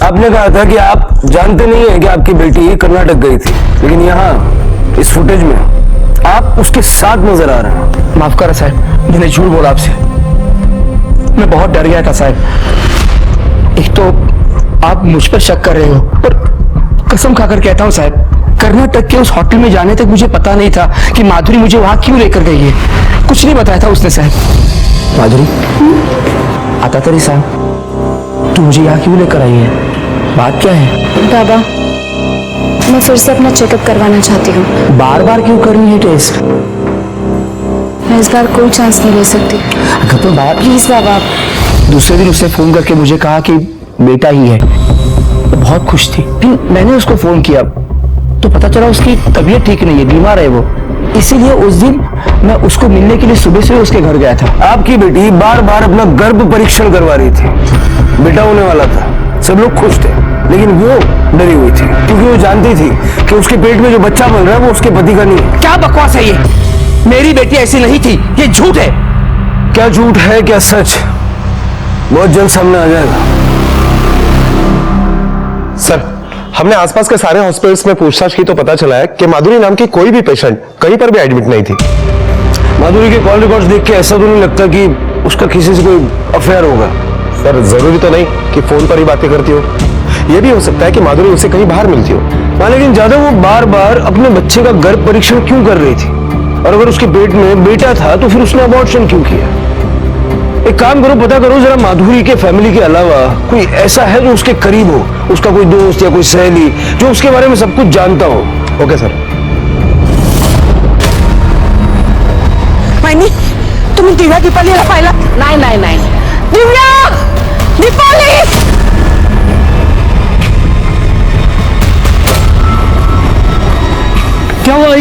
आपने कहा था कि आप जानते नहीं है कि आपकी बेटी कर्नाटक गई थी, लेकिन यहाँ इस फुटेज में आप उसके साथ नजर आ रहे हैं।
माफ करो साहब, मैंने झूठ बोला आपसे। मैं बहुत डर गया था साहब। एक तो आप मुझ पर शक कर रहे हो, पर कसम खाकर कहता हूँ साहब, कर्नाटक के उस होटल में जाने तक मुझे पता नहीं था कि माधुरी मुझे वहां क्यों लेकर गई है। कुछ नहीं बताया था उसने साहब। माधुरी आता तरी साहब, तू मुझे यहाँ क्यों लेकर आई है? बात क्या है?
बाबा मैं फिर से अपना चेकअप करवाना चाहती हूँ।
बार बार क्यों करनी है टेस्ट?
मैं इस बार कोई चांस नहीं ले सकती।
अगर तो बात
प्लीज बाबा।
दूसरे दिन उसने फोन करके मुझे कहा कि बेटा ही है। तो बहुत खुश थी। फिर मैंने उसको फोन किया तो पता चला उसकी तबीयत ठीक नहीं है, बीमार है वो। इसीलिए उस दिन मैं उसको मिलने के लिए सुबह से उसके घर गया था।
आपकी बेटी बार बार अपना गर्भ परीक्षण करवा रही थी। बेटा होने वाला था, सब लोग खुश थे, लेकिन वो डरी हुई थी क्योंकि वो जानती थी कि उसके पेट में जो बच्चा बन रहा है वो उसके पति का नहीं है।
क्या बकवास है ये? मेरी बेटी ऐसी नहीं थी, ये झूठ है।
क्या झूठ है क्या सच, बहुत जल्द सामने आ जाएगा।
सर हमने आसपास के सारे हॉस्पिटल्स में पूछताछ की तो पता चला है कि माधुरी नाम की कोई भी पेशेंट कहीं पर भी एडमिट नहीं थी।
माधुरी के कॉल रिकॉर्ड्स देख के ऐसा तो नहीं लगता कि उसका किसी से कोई अफेयर होगा।
सर जरूरी तो नहीं कि फोन पर ही बातें करती हो, यह भी हो सकता है कि माधुरी उसे कहीं बाहर मिलती हो।
हाँ, लेकिन ज्यादा वो बार बार अपने बच्चे का गर्भ परीक्षण क्यों कर रही थी? और अगर उसके पेट में बेटा था तो फिर उसने अबॉर्शन क्यों किया? एक काम करो, पता करो जरा माधुरी के फैमिली के अलावा कोई ऐसा है जो उसके करीब हो, उसका कोई दोस्त या कोई सहेली जो उसके बारे में सब कुछ जानता हो।
Okay sir.
मायनी तुम्ही दिव्या दीपालीला पाहिला?
नाही नाही नाही
दिव्या दीपाली!
क्या हुआ?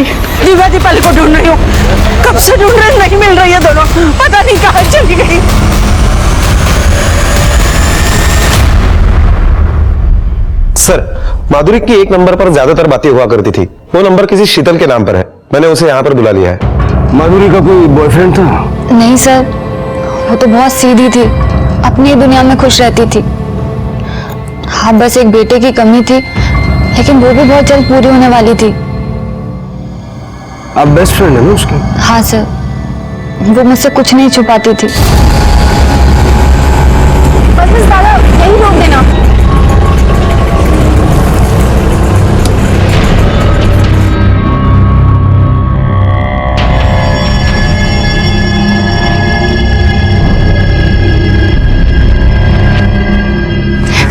दिव्या दीपाली को ढूंढ रही हूँ, कब से ढूंढ रहे, नहीं मिल रही है दोनों, पता नहीं कहाँ चली गई।
सर माधुरी की एक नंबर पर ज्यादातर बातें हुआ करती थी। वो नंबर किसी शीतल के नाम पर है, मैंने उसे यहाँ पर बुला लिया है।
माधुरी का कोई बॉयफ्रेंड था?
नहीं सर, वो तो बहुत सीधी थी, अपनी दुनिया में खुश रहती थी। हाँ बस एक बेटे की कमी थी, लेकिन वो भी बहुत जल्द पूरी होने वाली थी।
आप बेस्ट फ्रेंड है ना उसकी?
हाँ सर, वो मुझसे कुछ नहीं छुपाती थी।
बस दादा यही रोक देना।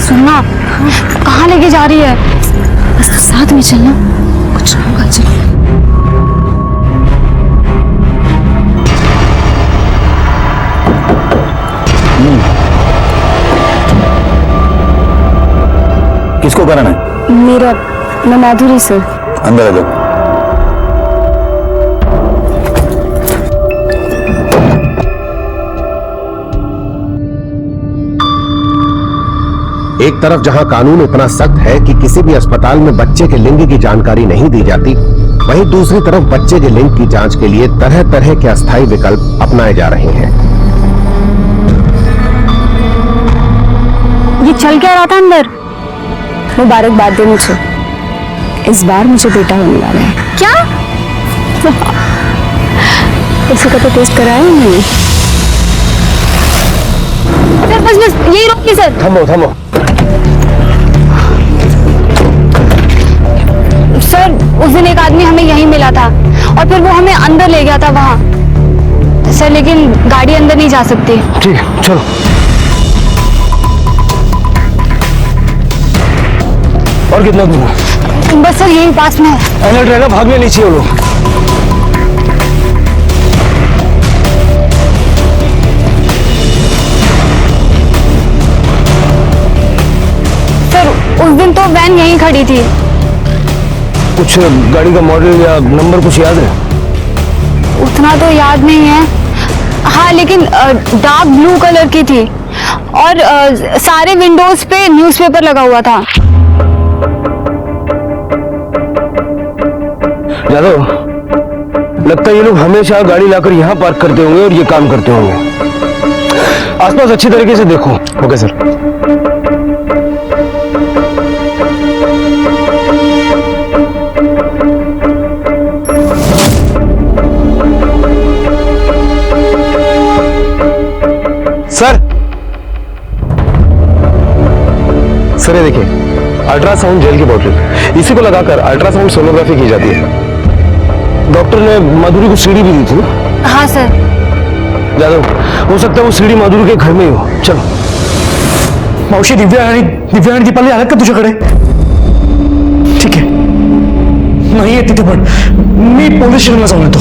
सुनना,
आ रही है। बस तो साथ में चलना, कुछ ना होगा। चलो।
किसको कराना है?
मेरा, मैं माधुरी सर।
अंदर आ जाओ।
एक तरफ जहां कानून इतना सख्त है कि किसी भी अस्पताल में बच्चे के लिंग की जानकारी नहीं दी जाती, वहीं दूसरी तरफ बच्चे के लिंग की जांच के लिए तरह तरह के अस्थायी विकल्प अपनाए जा रहे हैं।
ये चल क्या रहा था अंदर? मुबारकबाद दे मुझे, इस बार मुझे बेटा होने वाला है। क्या? इसी का तो टेस्ट कराया मैंने। बस बस यही रोकिए सर।
थमो थमो।
सर उस दिन एक आदमी हमें यहीं मिला था और फिर वो हमें अंदर ले गया था वहां। सर लेकिन गाड़ी अंदर नहीं जा सकती।
ठीक है चलो। और कितना दूर है?
बस सर यही पास में है।
अलर्ट रहना, भागने नहीं चाहिए वो लोग।
सर उस दिन तो वैन यहीं खड़ी थी।
कुछ गाड़ी का मॉडल या नंबर कुछ याद है?
उतना तो याद नहीं है। हाँ लेकिन डार्क ब्लू कलर की थी और सारे विंडोज पे न्यूज़पेपर लगा हुआ था।
यादव, लगता है ये लोग हमेशा गाड़ी लाकर यहाँ पार्क करते होंगे और ये काम करते होंगे। आसपास अच्छी तरीके से देखो। Okay sir. सर ये देखिए, अल्ट्रासाउंड जेल की बोतल, इसी को लगाकर अल्ट्रासाउंड सोनोग्राफी की जाती है। डॉक्टर ने माधुरी को सीडी भी दी थी।
हाँ सर।
यादव, हो सकता है वो सीडी माधुरी के घर में ही हो। चलो।
मावशी, दिव्या आणि दीपाली आल्यात का तुझ्याकडे? ठीक आहे, नाही आहे तिथे, पण मी पोलीस स्टेशनला जाऊन येतो।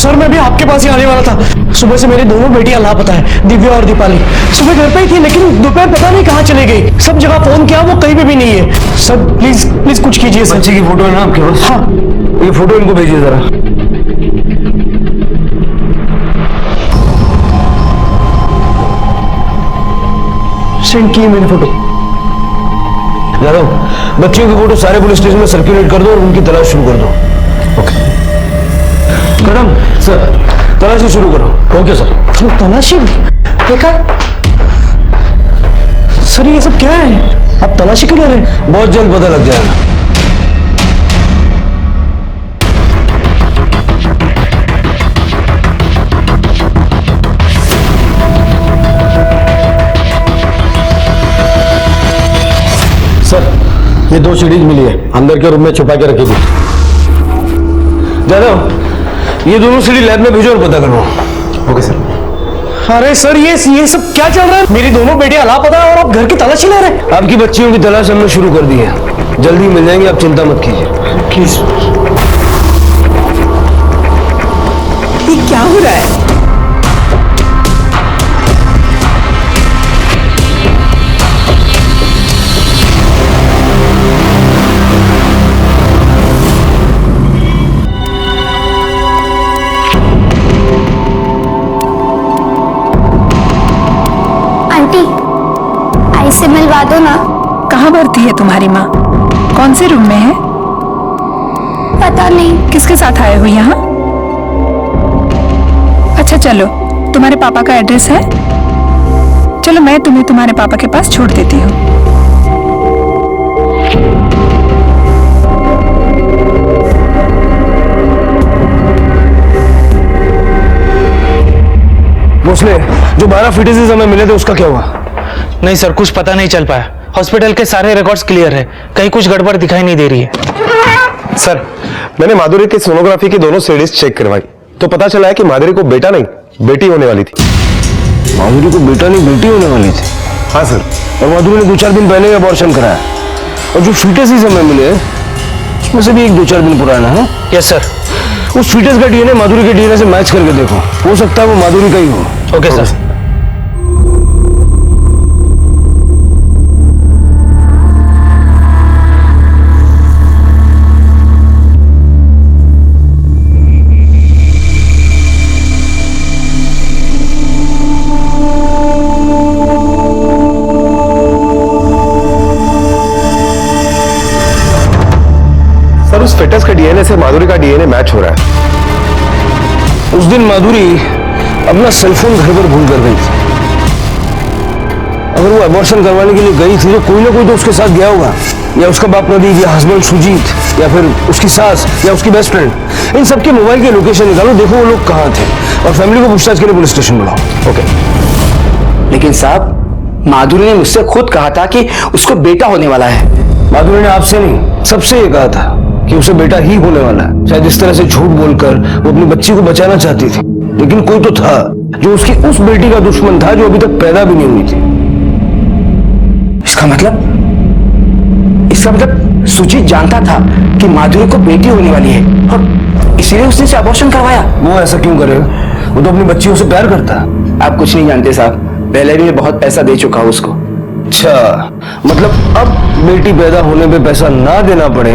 सर मैं भी आपके पास ही आने वाला था। सुबह से मेरी दोनों बेटियां लापता है, दिव्या और दीपाली। सुबह घर पे ही थी लेकिन दोपहर पता नहीं कहाँ चले गई। सब जगह फोन किया, वो कहीं पे भी नहीं है। सर प्लीज प्लीज कुछ कीजिए। सर
बच्चे की फोटो है ना आपके पास?
हाँ।
ये फोटो इनको भेजिए जरा।
सेंड की मैंने फोटो।
यादव, बच्चियों की फोटो सारे पुलिस स्टेशन में सर्कुलेट कर दो और उनकी तलाश शुरू कर दो। ओके मैडम, सर तलाशी शुरू करो। Okay sir.
तलाशी देखा? सर ये सब क्या है? आप तलाशी क्यों ले रहे हैं?
बहुत जल्द पता लग जाएगा। सर ये 2 सीडीज मिली है, अंदर के रूम में छुपा के रखी थी। यादव, ये दोनों सीडी लैब में भेजो और पता करो। Okay sir.
अरे सर ये सब क्या चल रहा है? मेरी दोनों बेटियां लापता है और आप घर की तलाशी ले रहे हैं?
आपकी बच्चियों की तलाश हमने शुरू कर दी है, जल्दी मिल जाएंगे, आप चिंता मत कीजिए।
प्लीज।
ये क्या हो रहा है?
से मिलवा दो ना।
कहाँ भर्ती है तुम्हारी माँ? कौन से रूम में है?
पता नहीं।
किसके साथ आए हो यहाँ? अच्छा चलो, तुम्हारे पापा का एड्रेस है? चलो मैं तुम्हें तुम्हारे पापा के पास छोड़ देती हूँ।
भोसले, जो 12 फीटेसेस हमें मिले थे उसका क्या हुआ?
नहीं सर, कुछ पता नहीं चल पाया। हॉस्पिटल के सारे रिकॉर्ड्स क्लियर है, कहीं कुछ गड़बड़ दिखाई नहीं दे रही है।
सर मैंने माधुरी की सोनोग्राफी की दोनों सीडीज चेक करवाई तो पता चला है कि माधुरी को बेटा नहीं बेटी होने वाली थी।
माधुरी को बेटा नहीं बेटी होने वाली थी। हाँ सर। और माधुरी ने 2-4 दिन पहले अबॉर्शन कराया और जो फीटस ही समय मिले उसमें से भी 1-2-4 दिन पुराना है। Yes sir. उस फीटस का डीएनए माधुरी के डीएनए से मैच करके देखो, हो सकता है वो माधुरी का ही हो। Okay sir.
उस फिटस के डीएनए से माधुरी का डीएनए मैच हो रहा है।
उस दिन माधुरी अपना सेलफोन घर पर भूल कर गई थी। अगर वो अबॉर्शन करवाने के लिए गई थी तो कोई ना कोई तो उसके साथ गया होगा, या उसका बाप प्रदीप, या हस्बैंड सुजीत, या फिर उसकी सास, या उसकी बेस्ट फ्रेंड। इन सबके मोबाइल के लोकेशन निकालो, देखो वो लोग कहाँ थे और फैमिली को पूछताछ के लिए पुलिस स्टेशन बुलाओ। ओके।
लेकिन साहब, माधुरी ने मुझसे खुद कहा था कि उसको बेटा होने वाला है।
माधुरी ने आपसे नहीं, सबसे ये कहा था कि उसे बेटा ही होने वाला है। शायद इस तरह से झूठ बोलकर वो अपनी बच्ची को बचाना चाहती थी, लेकिन कोई तो था जो उसकी उस बेटी का दुश्मन था जो अभी तक पैदा भी नहीं हुई थी।
इसका मतलब सुजीत जानता था कि माधुरी को बेटी होने वाली है और इसीलिए उसने से अबॉर्शन करवाया।
वो ऐसा क्यों करेगा? वो तो अपनी बच्चियों से प्यार करता है।
आप कुछ नहीं जानते साहब, पहले भी मैं बहुत पैसा दे चुका हूं उसको।
अच्छा, मतलब अब बेटी पैदा होने पे पैसा ना देना पड़े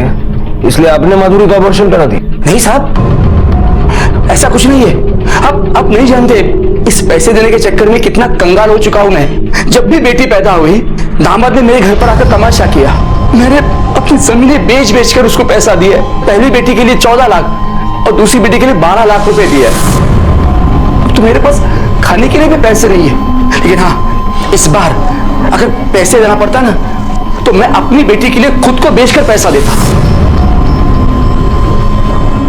इसलिए आपने माधुरी का अबॉर्शन करा दी?
नहीं साहब, ऐसा कुछ नहीं है। आप नहीं जानते इस पैसे देने के चक्कर में कितना कंगाल हो चुका हूं मैं। जब भी बेटी पैदा हुई, दामाद ने मेरे घर पर आकर तमाशा किया। मैंने अपनी जमीनें बेच कर उसको पैसा दिया। पहली बेटी के लिए 14 लाख और दूसरी बेटी के लिए 12 लाख रुपए दिए। तो मेरे पास खाने के लिए भी पैसे नहीं है। लेकिन हाँ, इस बार अगर पैसे देना पड़ता ना तो मैं अपनी बेटी के लिए खुद को बेचकर पैसा देता।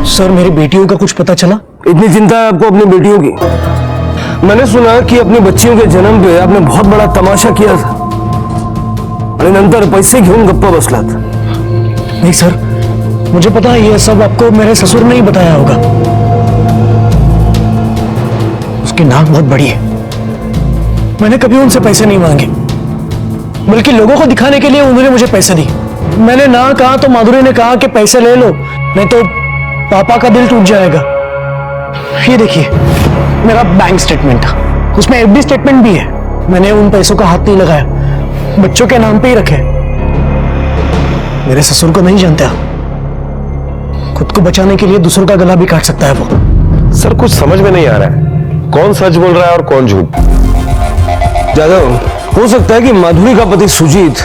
सर, मेरी बेटियों का कुछ पता चला? इतनी चिंता है आपको अपनी बेटियों की? मैंने सुना कि अपनी बच्चियों के जन्म पे आपने बहुत बड़ा तमाशा किया था आणि नंतर पैसे घेऊन गप्पा बसलात। नहीं सर, मुझे पता है ये सब आपको मेरे ससुर ने ही बताया होगा। उसकी नाक बहुत बड़ी है। मैंने कभी उनसे पैसे नहीं मांगे, बल्कि लोगों को दिखाने के लिए उन्होंने मुझे पैसे दी। मैंने ना कहा तो माधुरी ने कहा कि पैसे ले लो, नहीं तो पापा का दिल टूट जाएगा। ये देखिए मेरा बैंक स्टेटमेंट था, उसमें एफडी स्टेटमेंट भी है। मैंने उन पैसों का हाथ नहीं लगाया, बच्चों के नाम पे ही रखे। मेरे ससुर को नहीं जानते आप। खुद को बचाने के लिए दूसरों का गला भी काट सकता है वो।
सर, कुछ समझ में नहीं आ रहा है, कौन सच बोल रहा है और कौन झूठ?
जादव, हो सकता है कि माधुरी का पति सुजीत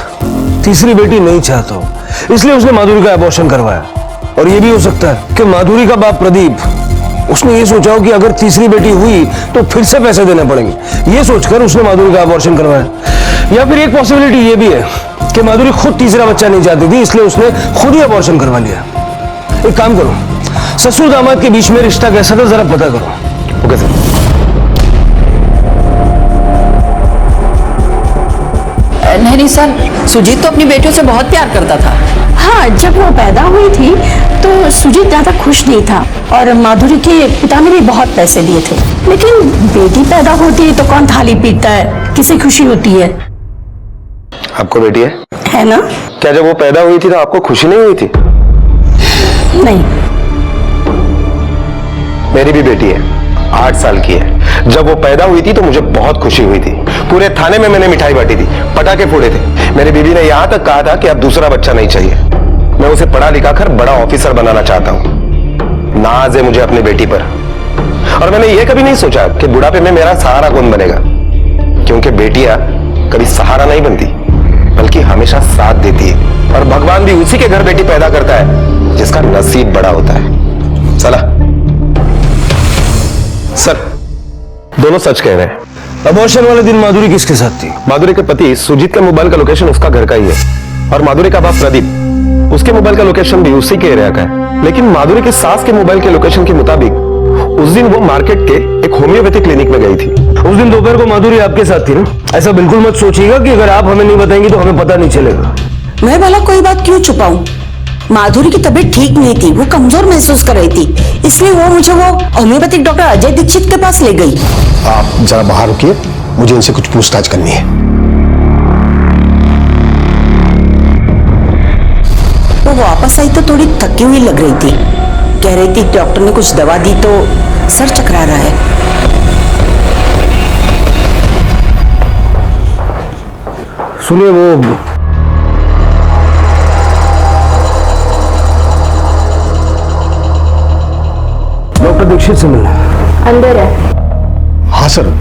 तीसरी बेटी नहीं चाहता हो, इसलिए उसने माधुरी का अबॉर्शन करवाया। और यह भी हो सकता है कि माधुरी का बाप प्रदीप, उसने ये सोचा हो कि अगर तीसरी बेटी हुई तो फिर से पैसे देने पड़ेंगे। ये सोचकर उसने माधुरी का अबॉर्शन करवाया। या फिर एक पॉसिबिलिटी ये भी है कि माधुरी खुद तीसरा बच्चा नहीं चाहती थी, इसलिए उसने खुद ही अबॉर्शन करवा लिया। एक काम करो, ससुर दामाद के बीच में रिश्ता कैसा था जरा पता करो। Okay sir.
नहीं सर, सुजीत तो अपनी बेटियों से बहुत प्यार करता था।
हाँ, जब वो पैदा हुई थी तो सुजीत ज्यादा खुश नहीं था और माधुरी के पिता ने भी बहुत पैसे दिए थे। लेकिन बेटी पैदा होती है तो कौन थाली पीटता है, किसे खुशी होती है?
आपको बेटी
है ना?
क्या जब वो पैदा हुई थी तो आपको खुशी नहीं हुई थी?
नहीं।
मेरी भी बेटी है, 8 साल की है। जब वो पैदा हुई थी तो मुझे बहुत खुशी हुई थी। पूरे थाने में मैंने मिठाई बांटी थी, पटाखे फोड़े थे। मेरी बीवी ने यहां तक कहा था कि अब दूसरा बच्चा नहीं चाहिए। मैं उसे पढ़ा लिखा कर बड़ा ऑफिसर बनाना चाहता हूं। नाज है मुझे अपनी बेटी पर। और मैंने ये कभी नहीं सोचा कि बुढ़ापे में मेरा सहारा कौन बनेगा, क्योंकि बेटियां कभी सहारा नहीं बनती बल्कि हमेशा साथ देती है। और भगवान भी उसी के घर बेटी पैदा करता है जिसका नसीब बड़ा होता है। चला सर, दोनों सच कह रहे हैं।
अबॉर्शन वाले दिन माधुरी किसके साथ थी?
माधुरी के पति सुजीत का मोबाइल का लोकेशन उसका घर का ही है और माधुरी का बाप प्रदीप, उसके मोबाइल का लोकेशन भी उसी के एरिया का है। लेकिन माधुरी के सास के मोबाइल के लोकेशन के मुताबिक उस दिन वो मार्केट के एक होम्योपैथी क्लिनिक में गई थी।
उस दिन दोपहर को माधुरी आपके साथ थी ना? ऐसा बिल्कुल मत सोचिएगा कि अगर आप हमें नहीं बताएंगे तो हमें पता नहीं चलेगा।
मैं भला कोई बात क्यों छुपाऊं? माधुरी की तबीयत ठीक नहीं थी, वो कमजोर महसूस कर रही थी, इसलिए वो मुझे वो होम्योपैथिक डॉक्टर अजय दीक्षित के पास ले गई।
आप जरा बाहर रुकिए,
मुझे इनसे कुछ पूछताछ करनी है।
वो वापस आई तो थोड़ी थकी हुई लग रही थी। कह रही थी डॉक्टर ने कुछ दवा दी तो सर चकरा रहा है।
सुनिए, वो डॉक्टर दीक्षित से मिलना
अंदर है।
हाँ सर,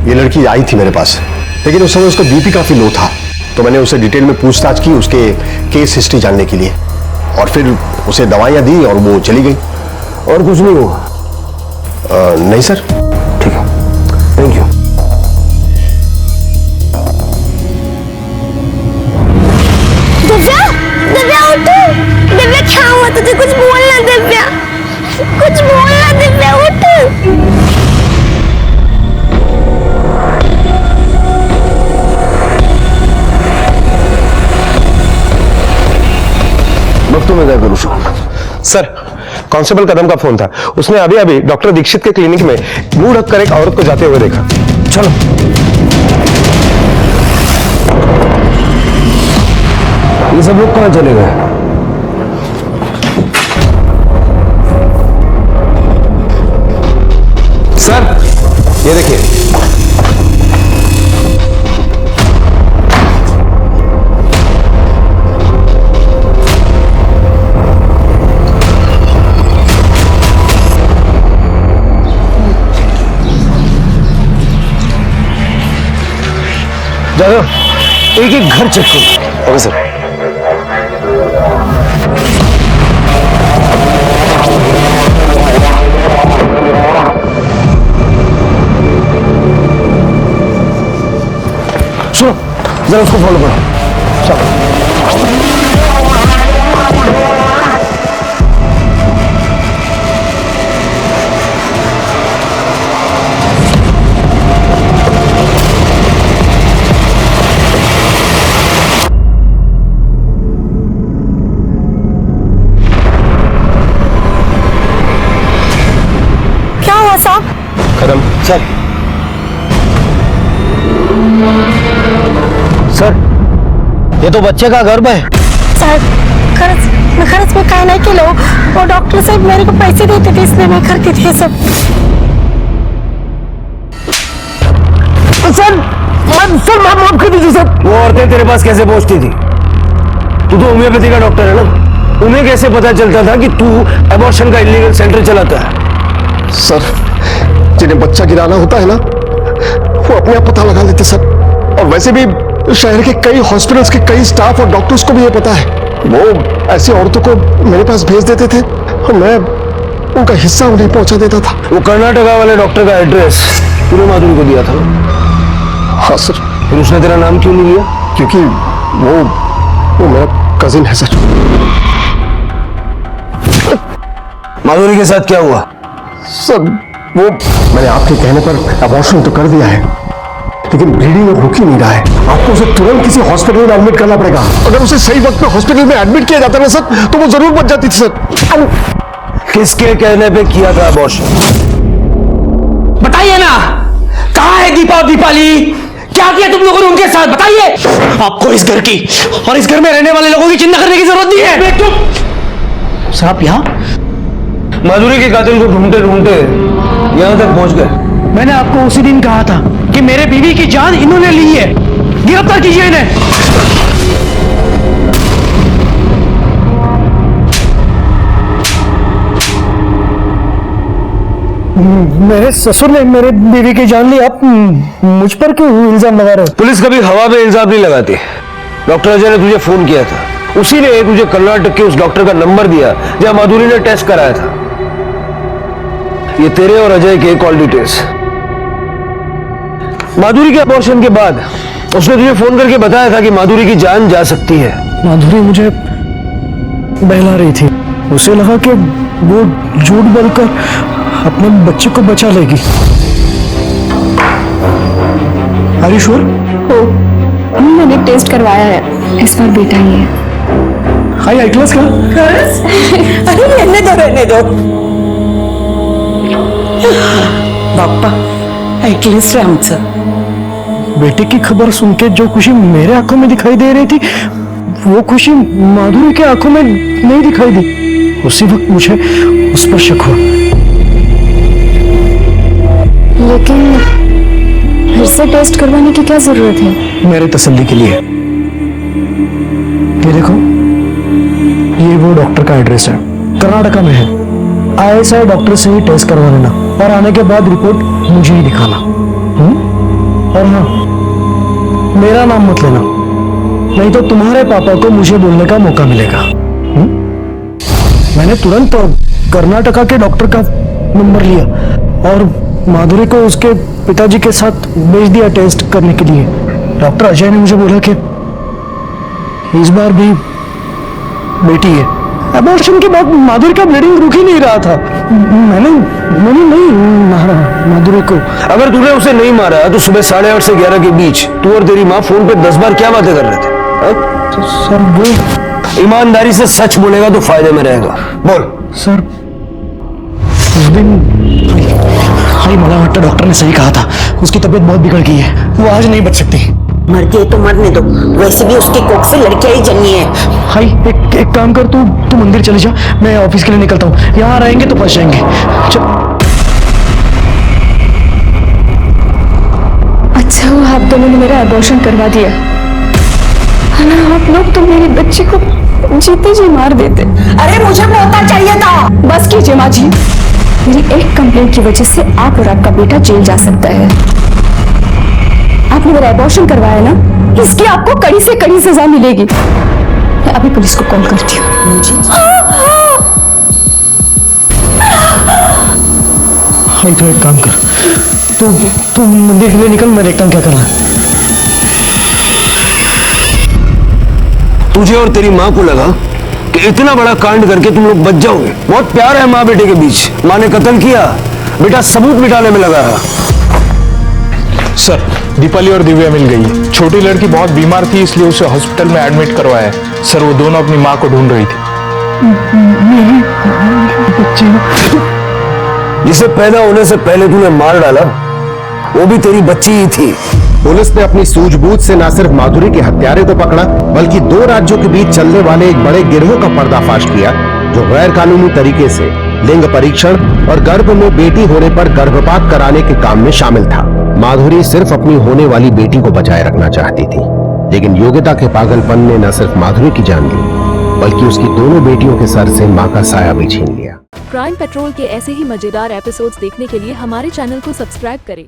ये लड़की आई थी मेरे पास, लेकिन उस समय उसका बीपी काफी लो था, तो मैंने उसे डिटेल में पूछताछ की उसके केस हिस्ट्री जानने के लिए, और फिर उसे दवाइयां दी और वो चली गई।
और कुछ नहीं हुआ?
नहीं सर।
ठीक है, थैंक यू।
दिव्या, दिव्या उठो। दिव्या क्या हुआ तुझे? कुछ बोलना दिव्या, कुछ बोलना दिव्या, उठ।
वक्त में क्या करूँ सर? कांस्टेबल कदम का फोन था। उसने अभी अभी डॉक्टर दीक्षित के क्लिनिक में मुंह ढककर एक औरत को जाते हुए देखा। चलो। ये सब लोग कहाँ चले गए? सर, ये देखिए। जाओ, एक एक घर चेक करो। Okay sir. सुनो, जरा उसको फॉलो करो। चलो। कदम सर। सर, ये तो बच्चे का गर्भ है।
सर, खर्च में काय नहीं केलं. वो डॉक्टर साहब मेरे को पैसे देते थे इसलिए मैं करती थी सब.
सर माफ कर दीजिए सर। वो औरतें तेरे पास कैसे पहुंचती थी? तू तो होम्योपैथी का डॉक्टर है ना, उन्हें कैसे पता चलता था कि तू एबॉर्शन का इलीगल सेंटर चलाता है?
सर, जिन्हें बच्चा गिराना होता है ना, वो अपने आप पता लगा लेते सर। और वैसे भी शहर के कई हॉस्पिटल्स के कई स्टाफ और डॉक्टर्स को भी ये पता है। वो ऐसी औरतों को मेरे पास भेज देते थे और मैं उनका हिस्सा उन्हें पहुंचा देता था।
वो कर्नाटका वाले डॉक्टर का एड्रेस तूने माधुरी को दिया था ना?
हाँ सर।
फिर उसने तेरा नाम क्यों नहीं लिया?
क्योंकि वो मेरा कजिन है सर।
माधुरी के साथ क्या हुआ?
सर, वो मैंने आपके कहने पर अबॉर्शन तो कर दिया है, लेकिन ब्लीडिंग रुक ही नहीं रहा है। आपको उसे तुरंत किसी हॉस्पिटल में एडमिट करना पड़ेगा। अगर उसे सही वक्त पे हॉस्पिटल में एडमिट किया जाता ना सर, तो वो जरूर बच जाती थी सर।
किसके कहने पे किया था अबॉर्शन?
बताइए ना, कहाँ है दीपा और दीपाली? क्या किया तुम लोगों ने उनके साथ? बताइए। आपको इस घर की और इस घर में रहने वाले लोगों की चिंता करने की जरूरत नहीं है।
सर आप यहाँ माधुरी के कातिल को ढूंढते ढूंढते यहाँ तक पहुंच गए।
मैंने आपको उसी दिन कहा था कि मेरे बीवी की जान इन्होंने ली है, गिरफ्तार कीजिए इन्हें।
मेरे ससुर ने मेरे बीवी की जान ली, आप मुझ पर क्यों इल्जाम लगा रहे हो? पुलिस कभी हवा में इल्जाम नहीं लगाती। डॉक्टर अजय ने तुझे फोन किया था, उसी ने तुझे कर्नाटक के उस डॉक्टर का नंबर दिया जहां माधुरी ने टेस्ट कराया था। ये तेरे और अजय के कॉल डिटेल्स। माधुरी के अबॉर्शन के बाद उसने तुझे फोन करके बताया था कि माधुरी की जान जा सकती है।
माधुरी मुझे बहला रही थी, उसे लगा कि वो झूठ बोलकर अपने बच्चे को बचा लेगी। Are you sure?
हो, मैंने टेस्ट करवाया है, इस बार बेटा ही है।
हाई आई क्लास का?
अरे रहने दो। बाप्पा ऐकलेच रे आमचं,
बेटे की खबर सुन के जो खुशी मेरे आंखों में दिखाई दे रही थी वो खुशी माधुरी के आंखों में नहीं दिखाई दी। उसी वक्त मुझे उस पर शक हुआ।
लेकिन फिर से टेस्ट करवाने की क्या जरूरत है?
मेरे तसल्ली के लिए। ये देखो, ये वो डॉक्टर का एड्रेस है, कर्नाटका में है। ISI डॉक्टर से ही टेस्ट करवा लेना और आने के बाद रिपोर्ट मुझे ही दिखाना। और हाँ, मेरा नाम मत लेना, नहीं तो तुम्हारे पापा को मुझे बोलने का मौका मिलेगा। मैंने तुरंत कर्नाटका के डॉक्टर का नंबर लिया और माधुरी को उसके पिताजी के साथ भेज दिया टेस्ट करने के लिए। डॉक्टर अजय ने मुझे बोला कि इस बार भी बेटी है। अबॉर्शन के बाद माधुरी का ब्लीडिंग रुक ही नहीं रहा था। मैंने नहीं मारा माधुरी को।
अगर तूने उसे नहीं मारा तो सुबह 8:30 से 11 के बीच तू और तेरी माँ फोन पे 10 बार क्या बातें कर रहे थे?
तो सर वो
ईमानदारी से सच बोलेगा तो फायदे में रहेगा। बोल।
सर उस दिन मला भट्टा डॉक्टर ने सही कहा था, उसकी तबीयत बहुत बिगड़ गई है, वो आज नहीं बच सकती।
मर गई तो मरने दो, वैसे भी उसकी कोख से लड़कियां ही जन्नी है।
हाय, एक काम कर, तू मंदिर चली जा, मैं ऑफिस के लिए निकलता हूँ। यहाँ रहेंगे तो फंस जाएंगे।
अच्छा हुआ आप दोनों ने मेरा अबॉर्शन करवा दिया, वरना आप लोग तो मेरी बच्ची को जीते जी मार देते।
अरे मुझे मौका चाहिए था।
बस कीजिए माँ जी, मेरी एक कंप्लेंट की वजह से आप और आपका बेटा जेल जा सकता है। आपने मेरा अबॉर्शन करवाया ना, इसकी आपको कड़ी से कड़ी सजा मिलेगी। मैं अभी पुलिस को कॉल करती हूँ।
हाय, तो एक काम कर, तू मंदिर के लिए निकल, मैं देखता हूँ क्या करना है।
तुझे और तेरी माँ को लगा कि इतना बड़ा कांड करके तुम लोग बच जाओगे। बहुत प्यार है माँ बेटे के बीच। माँ ने कत्ल किया, बेटा सबूत मिटाने में लगा रहा।
सर, दीपाली और दिव्या मिल गई। छोटी लड़की बहुत बीमार थी, इसलिए उसे हॉस्पिटल में एडमिट करवाया है। सर, वो दोनों अपनी माँ को ढूंढ रही थी।
जिसे पैदा होने से पहले तूने मार डाला, वो भी तेरी बच्ची ही थी।
पुलिस ने अपनी सूझबूझ से न सिर्फ माधुरी के हत्यारे को पकड़ा, बल्कि 2 राज्यों के बीच चलने वाले एक बड़े गिरोह का पर्दाफाश किया, जो गैर कानूनी तरीके से लिंग परीक्षण और गर्भ में बेटी होने पर गर्भपात कराने के काम में शामिल था। माधुरी सिर्फ अपनी होने वाली बेटी को बचाए रखना चाहती थी, लेकिन योग्यता के पागलपन ने न सिर्फ माधुरी की जान ली, बल्कि उसकी दोनों बेटियों के सर से मां का साया भी छीन लिया।
क्राइम पेट्रोल के ऐसे ही मजेदार एपिसोड्स देखने के लिए हमारे चैनल को सब्सक्राइब करें